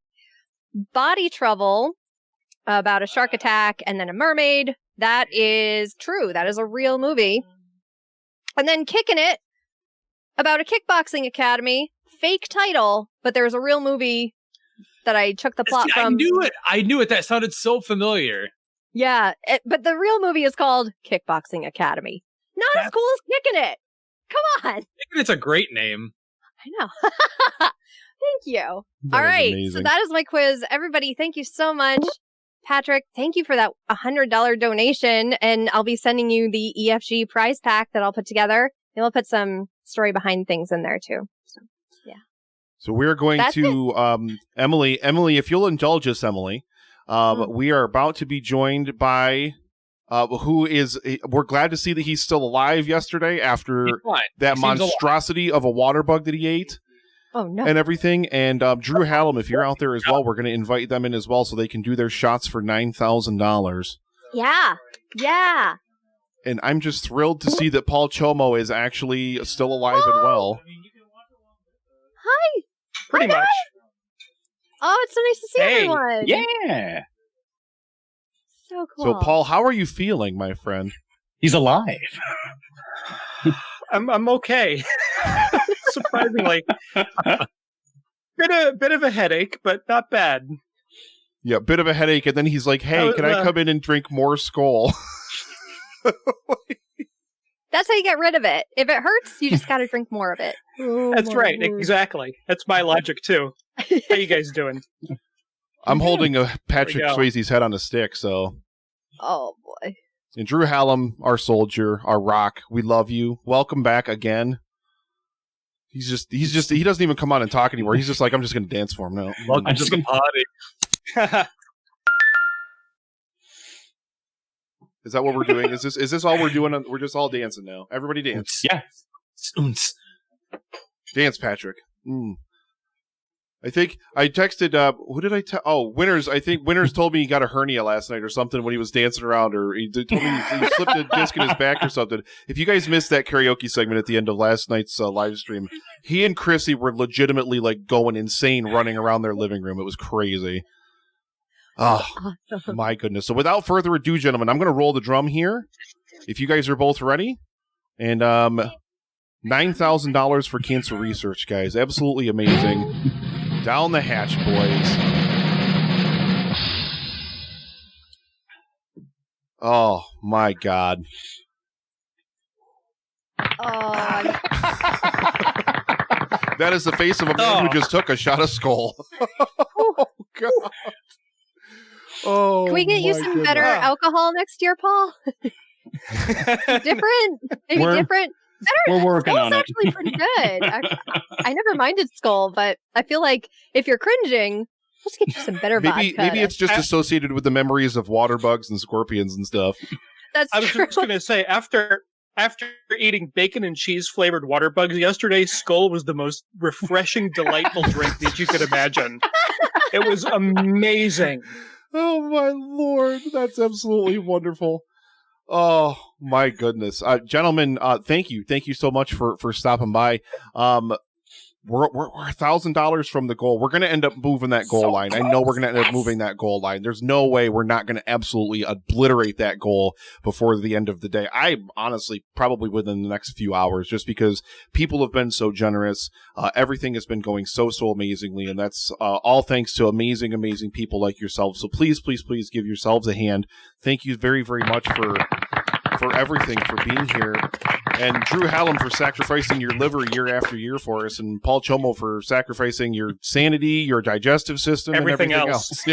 B: Body Trouble, about a shark attack and then a mermaid. That is true. That is a real movie. And then Kicking It, about a kickboxing academy. Fake title, but there's a real movie that I took the plot from.
C: I knew it. That sounded so familiar.
B: Yeah, but the real movie is called Kickboxing Academy. Not as cool as Kicking It. Come on.
C: Kicking It's a great name.
B: I know. Thank you. All right,
A: amazing.
B: So that is my quiz. Everybody, thank you so much. Patrick, thank you for that $100 donation, and I'll be sending you the EFG prize pack that I'll put together. And we'll put some story behind things in there too. So, yeah.
A: So we're going to Emily, if you'll indulge us, Emily. We are about to be joined by we're glad to see that he's still alive yesterday after that monstrosity of a water bug that he ate.
B: Oh, no.
A: And everything. And Drew Hallam, if you're out there as well, we're going to invite them in as well so they can do their shots for $9,000.
B: Yeah. Yeah.
A: And I'm just thrilled to see that Paul Chomo is actually still alive and well.
B: Hi.
G: Pretty much.
B: Oh, it's so nice to see everyone.
G: Yeah.
B: So cool.
A: So, Paul, how are you feeling, my friend?
G: He's alive.
H: I'm okay. Surprisingly. Bit of a headache, but not bad.
A: Yeah, bit of a headache, and then he's like, hey, can I come in and drink more Skull?
B: That's how you get rid of it. If it hurts, you just got to drink more of it.
H: That's right. Exactly. That's my logic, too. How you guys doing?
A: I'm holding a Patrick Swayze's head on a stick, so.
B: Oh, boy.
A: And Drew Hallam, our soldier, our rock, we love you. Welcome back again. He doesn't even come on and talk anymore. He's just like, I'm just going to dance for him now.
C: Welcome to the party.
A: Is that what we're doing? Is this all we're doing? We're just all dancing now. Everybody dance.
G: Yeah.
A: Dance, Patrick. I think I texted, who did I tell? Oh, Winters. I think Winters told me he got a hernia last night or something when he was dancing around, or he told me he slipped a disc in his back or something. If you guys missed that karaoke segment at the end of last night's live stream, he and Chrissy were legitimately like going insane running around their living room. It was crazy. Oh, my goodness. So without further ado, gentlemen, I'm going to roll the drum here. If you guys are both ready. And $9,000 for cancer research, guys. Absolutely amazing. Down the hatch, boys. Oh, my God.
B: Oh.
A: That is the face of a man who just took a shot of Skull. Oh, God. Oh,
B: can we get you some better alcohol next year, Paul? Different? Maybe different? Better.
G: We're working on it.
B: Skull's actually pretty good. I never minded Skull, but I feel like if you're cringing, let's get you some better vodka.
A: Maybe it's just associated with the memories of water bugs and scorpions and stuff.
B: That's
H: I was
B: true.
H: just going to say, after eating bacon and cheese flavored water bugs yesterday, Skull was the most refreshing, delightful drink that you could imagine. It was amazing.
A: Oh, my Lord. That's absolutely wonderful. Oh, my goodness. Gentlemen, thank you. Thank you so much for stopping by. we're $1,000 from the goal. We're going to end up moving that goal line.
H: Close.
A: I know we're going to end up moving that goal line. There's no way we're not going to absolutely obliterate that goal before the end of the day. I honestly probably within the next few hours, just because people have been so generous. Everything has been going so amazingly, and that's all thanks to amazing people like yourselves. So please give yourselves a hand. Thank you very, very much for everything, for being here. And Drew Hallam for sacrificing your liver year after year for us, and Paul Chomo for sacrificing your sanity, your digestive system,
H: everything
A: and everything else.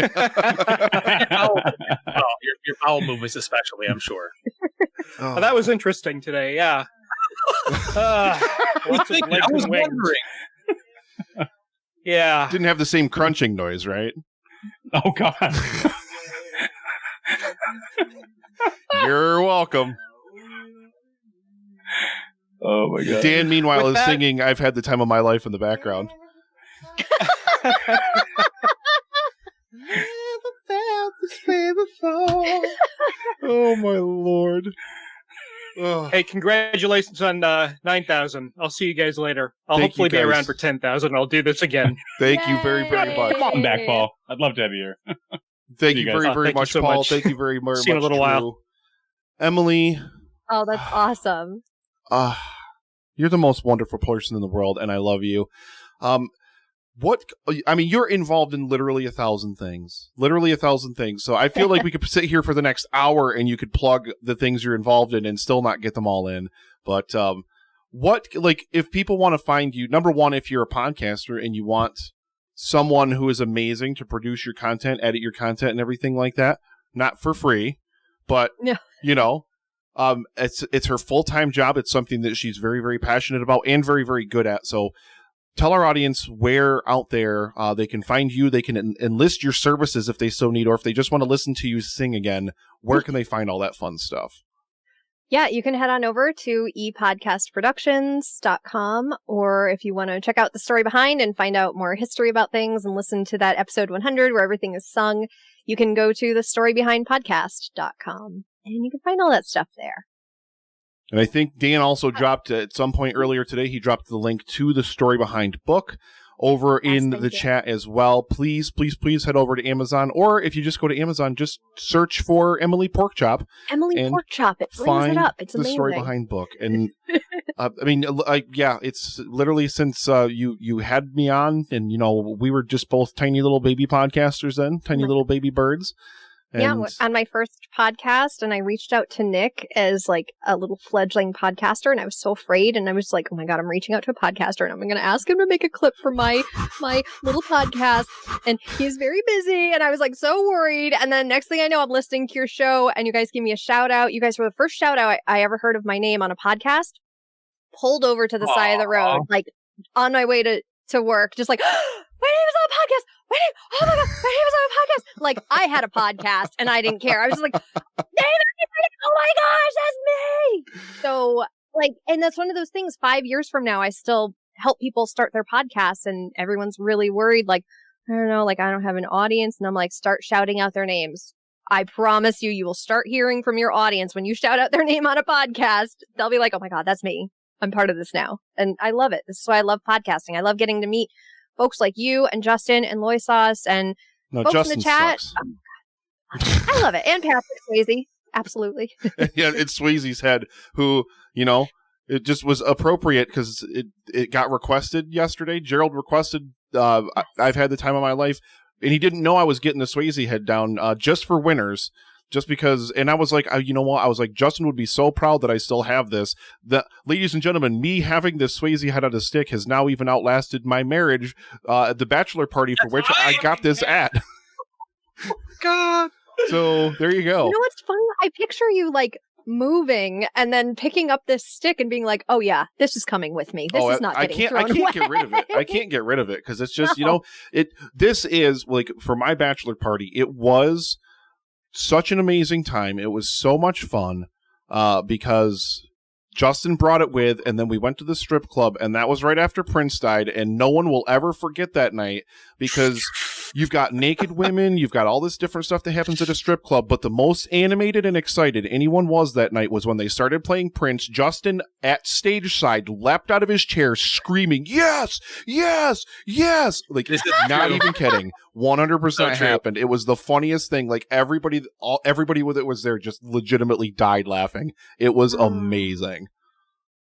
C: Your bowel movements especially, I'm sure.
H: Oh, that was interesting today, yeah.
C: I was wondering.
H: Yeah.
A: Didn't have the same crunching noise, right?
G: Oh, God.
A: You're welcome.
G: Oh my God.
A: Dan, meanwhile,
H: With
A: is
H: that-
A: singing "I've Had the Time of My Life" in the background. Never felt this way before. Oh my Lord. Oh.
H: Hey, congratulations on 9,000. I'll see you guys later. I'll
A: Thank
H: hopefully
A: you,
H: be
A: guys.
H: around for 10,000. I'll do this again.
A: Thank you very, very much.
G: Come on back, Paul. I'd love to have you here.
A: Thank
G: See
A: you
G: you guys.
A: very, very
H: Thank you
A: much,
H: so
A: Paul.
H: much.
A: Thank you very, very
H: See you
A: much,
H: in a little
A: Drew.
H: while.
A: Emily,
B: Oh, that's awesome.
A: you're the most wonderful person in the world, and I love you. You're involved in literally 1,000 things. Literally 1,000 things. So I feel like we could sit here for the next hour and you could plug the things you're involved in and still not get them all in. But if people want to find you, number one, if you're a podcaster and you want someone who is amazing to produce your content, edit your content and everything like that, not for free, but
B: No.
A: it's her full-time job. It's something that she's very, very passionate about and very, very good at. So tell our audience where out there they can find you. They can enlist your services if they so need, or if they just want to listen to you sing again, where can they find all that fun stuff?
B: Yeah, you can head on over to epodcastproductions.com, or if you want to check out the story behind and find out more history about things and listen to that episode 100 where everything is sung, you can go to thestorybehindpodcast.com and you can find all that stuff there.
A: And I think Dan also dropped at some point earlier today, he dropped the link to the Story Behind book over in the chat as well. Please head over to Amazon, or if you just go to Amazon, just search for Emily Porkchop.
B: Emily Porkchop, it brings it up. It's amazing.
A: The Story Behind book. And it's literally since you had me on, and we were just both tiny little baby podcasters then, tiny little baby birds. And
B: on my first podcast, and I reached out to Nick as like a little fledgling podcaster, and I was so afraid, and I was like, oh my God, I'm reaching out to a podcaster, and I'm going to ask him to make a clip for my little podcast, and he's very busy, and I was like so worried, and then next thing I know, I'm listening to your show, and you guys give me a shout out. You guys were the first shout out I ever heard of my name on a podcast. Pulled over to the side of the road, like on my way to work, just like, my name is on a podcast. Oh my God, my name is on a podcast. Like, I had a podcast and I didn't care. I was just like, oh my gosh, that's me. So, and that's one of those things, 5 years from now, I still help people start their podcasts and everyone's really worried. Like, I don't know, I don't have an audience. And I'm like, start shouting out their names. I promise you will start hearing from your audience when you shout out their name on a podcast. They'll be like, oh my God, that's me. I'm part of this now. And I love it. This is why I love podcasting. I love getting to meet folks like you and Justin and Loy Sauce and folks
A: Justin
B: in the chat.
A: Sucks.
B: I love it. And Patrick Swayze. Absolutely.
A: Yeah, it's Swayze's head, who, it just was appropriate because it got requested yesterday. Gerald requested, I've had the time of my life, and he didn't know I was getting the Swayze head down just for winners. Just because, and I was like, you know what? I was like, Justin would be so proud that I still have this. Ladies and gentlemen, me having this Swayze head on a stick has now even outlasted my marriage at the bachelor party for which I got this at.
H: Oh, God.
A: So there you go.
B: You know what's funny? I picture you moving and then picking up this stick and being like, oh yeah, this is coming with me. This is not getting thrown away.
A: Get rid of it. I can't get rid of it because it's just, this is for my bachelor party, it was such an amazing time. It was so much fun because Justin brought it with, and then we went to the strip club, and that was right after Prince died, and no one will ever forget that night because You've got naked women. You've got all this different stuff that happens at a strip club. But the most animated and excited anyone was that night was when they started playing Prince. Justin at stage side leapt out of his chair screaming, "Yes, yes, yes!" Like, not even kidding. 100% happened. It was the funniest thing. Like, everybody with it was there just legitimately died laughing. It was amazing.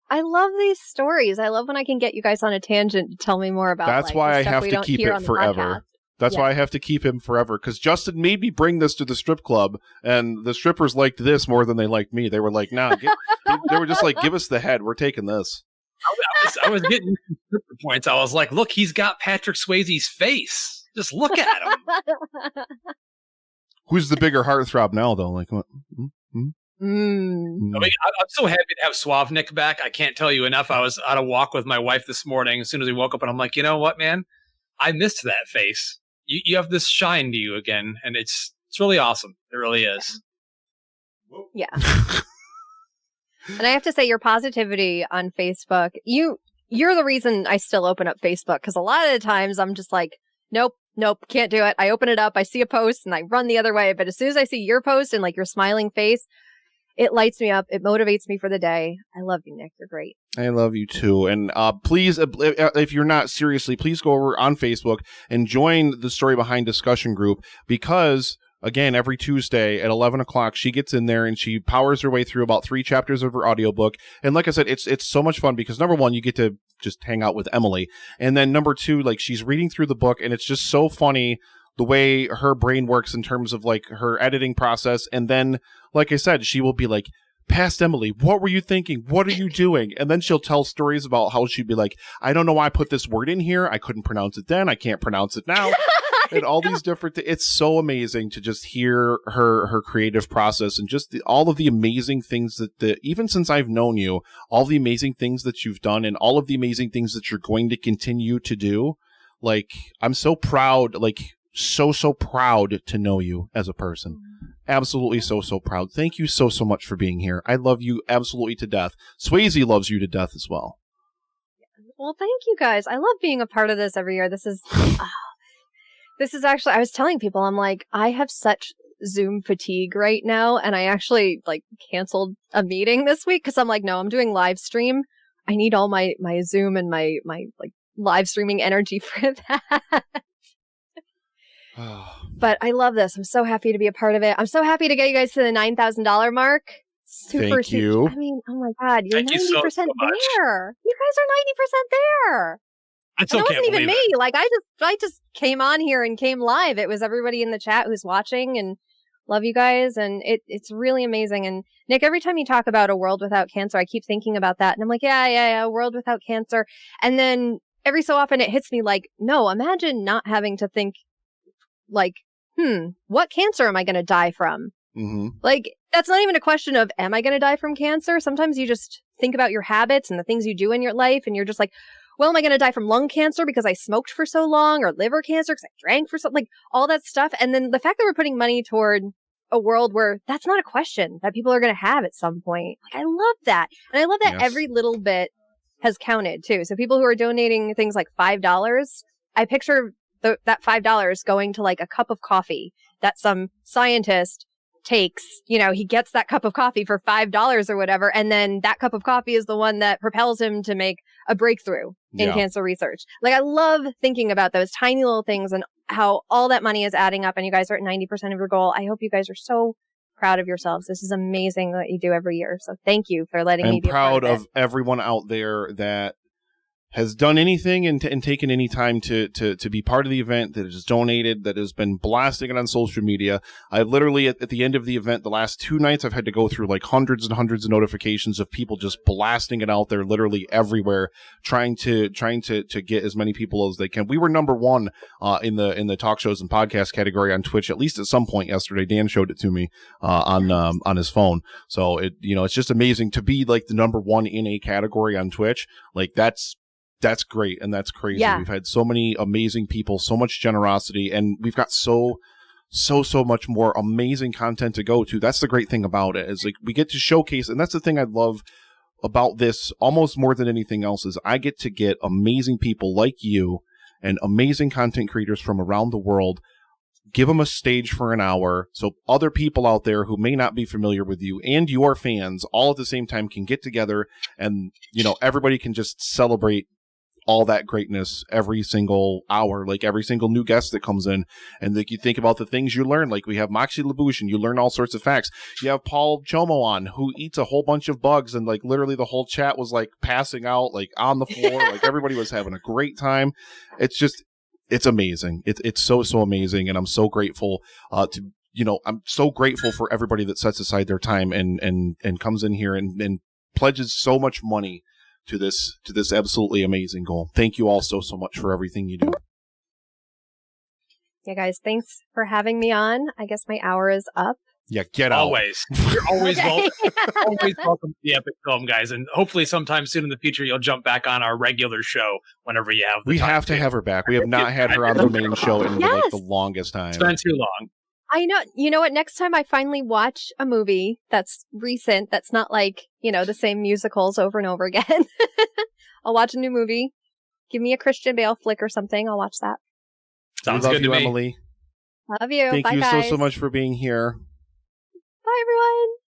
B: I love these stories. I love when I can get you guys on a tangent to tell me more about.
A: That's why I have to keep it forever. That's why I have to keep him forever, because Justin made me bring this to the strip club, and the strippers liked this more than they liked me. They were like, "Nah," they were just like, "Give us the head. We're taking this."
C: I was getting stripper points. I was like, "Look, he's got Patrick Swayze's face. Just look at him."
A: Who's the bigger heartthrob now, though? Like, what?
C: I mean, I'm so happy to have Suave Nick back. I can't tell you enough. I was on a walk with my wife this morning as soon as we woke up, and I'm like, you know what, man? I missed that face. You have this shine to you again, and it's really awesome. It really is.
B: Yeah. And I have to say, your positivity on Facebook, you're the reason I still open up Facebook, because a lot of the times I'm just like, nope, can't do it. I open it up, I see a post, and I run the other way. But as soon as I see your post and like your smiling face, it lights me up. It motivates me for the day. I love you, Nick. You're great.
A: I love you too. And please, if you're not, seriously, please go over on Facebook and join the Story Behind discussion group, because, again, every Tuesday at 11 o'clock, she gets in there and she powers her way through about 3 chapters of her audiobook. And like I said, it's so much fun because, number one, you get to just hang out with Emily. And then number two, like, she's reading through the book, and it's just so funny the way her brain works in terms of like her editing process. And then, like I said, she will be like, "Past Emily, what were you thinking? What are you doing?" And then she'll tell stories about how she'd be like, "I don't know why I put this word in here. I couldn't pronounce it then. I can't pronounce it now." And all these different it's so amazing to just hear her creative process, and just all of the amazing things that even since I've known you, all the amazing things that you've done and all of the amazing things that you're going to continue to do. Like, I'm so proud, like, so proud to know you as a person. Absolutely so proud. Thank you so much for being here. I love you absolutely to death. Swayze loves you to death as well.
B: Well, thank you guys. I love being a part of this every year. This is actually, I was telling people, I'm like, I have such Zoom fatigue right now, and I actually like canceled a meeting this week because I'm like, no, I'm doing live stream. I need all my Zoom and my like live streaming energy for that. But I love this. I'm so happy to be a part of it. I'm so happy to get you guys to the $9,000 mark.
A: Thank you.
B: I mean, oh my God, you're
C: Thank
B: 90%
C: you so
B: there. You guys are 90% there.
C: I still
B: And it
C: can't
B: wasn't even
C: believe
B: me.
C: it.
B: Like, I just came on here and came live. It was everybody in the chat who's watching, and love you guys. And it's really amazing. And Nick, every time you talk about a world without cancer, I keep thinking about that. And I'm like, yeah, a world without cancer. And then every so often it hits me like, no, imagine not having to think like, what cancer am I going to die from?
A: Mm-hmm.
B: Like, that's not even a question of, am I going to die from cancer? Sometimes you just think about your habits and the things you do in your life, and you're just like, well, am I going to die from lung cancer because I smoked for so long, or liver cancer because I drank for so, like, all that stuff. And then the fact that we're putting money toward a world where that's not a question that people are going to have at some point. Like, I love that. And I love that every little bit has counted too. So people who are donating things like $5, I picture that $5 going to like a cup of coffee that some scientist takes, he gets that cup of coffee for $5 or whatever. And then that cup of coffee is the one that propels him to make a breakthrough in cancer research. Like, I love thinking about those tiny little things and how all that money is adding up, and you guys are at 90% of your goal. I hope you guys are so proud of yourselves. This is amazing that you do every year. So thank you for letting me be a part of it.
A: I'm proud of everyone out there that has done anything and taken any time to be part of the event, that has donated, that has been blasting it on social media. I literally, at the end of the event, the last 2 nights, I've had to go through like hundreds and hundreds of notifications of people just blasting it out there literally everywhere, trying to get as many people as they can. We were number one in the talk shows and podcast category on Twitch, at least at some point yesterday. Dan showed it to me on his phone. So it's just amazing to be like the number one in a category on Twitch. Like, that's great, and that's crazy. Yeah. We've had so many amazing people, so much generosity, and we've got so much more amazing content to go to. That's the great thing about it, is like we get to showcase, and that's the thing I love about this almost more than anything else, is I get to get amazing people like you and amazing content creators from around the world. Give them a stage for an hour so other people out there who may not be familiar with you and your fans all at the same time can get together, and, you know, everybody can just celebrate all that greatness every single hour, like every single new guest that comes in. And like, you think about the things you learn, like we have Moxie LaBouche, and you learn all sorts of facts. You have Paul Chomo on, who eats a whole bunch of bugs, and like literally the whole chat was like passing out, like on the floor. Like everybody was having a great time. It's amazing. It's so amazing. And I'm so grateful I'm so grateful for everybody that sets aside their time and comes in here and pledges so much money to this absolutely amazing goal. Thank you all so much for everything you do.
B: Yeah, guys, thanks for having me on. I guess my hour is up.
A: Yeah, get out.
C: Always. You're always always welcome to the Epic Film, guys. And hopefully sometime soon in the future, you'll jump back on our regular show whenever you have the
A: We
C: time
A: have to have her back. We have not had her on the main show in
B: Yes.
A: like the longest time.
C: It's been too long.
B: I know. You know what? Next time I finally watch a movie that's recent, that's not like, you know, the same musicals over and over again. I'll watch a new movie. Give me a Christian Bale flick or something. I'll watch that.
C: Sounds
A: we love
C: good
A: you,
C: to me.
A: Emily.
B: Love you.
A: Thank
B: Bye,
A: you
B: guys.
A: so much for being here.
B: Bye, everyone.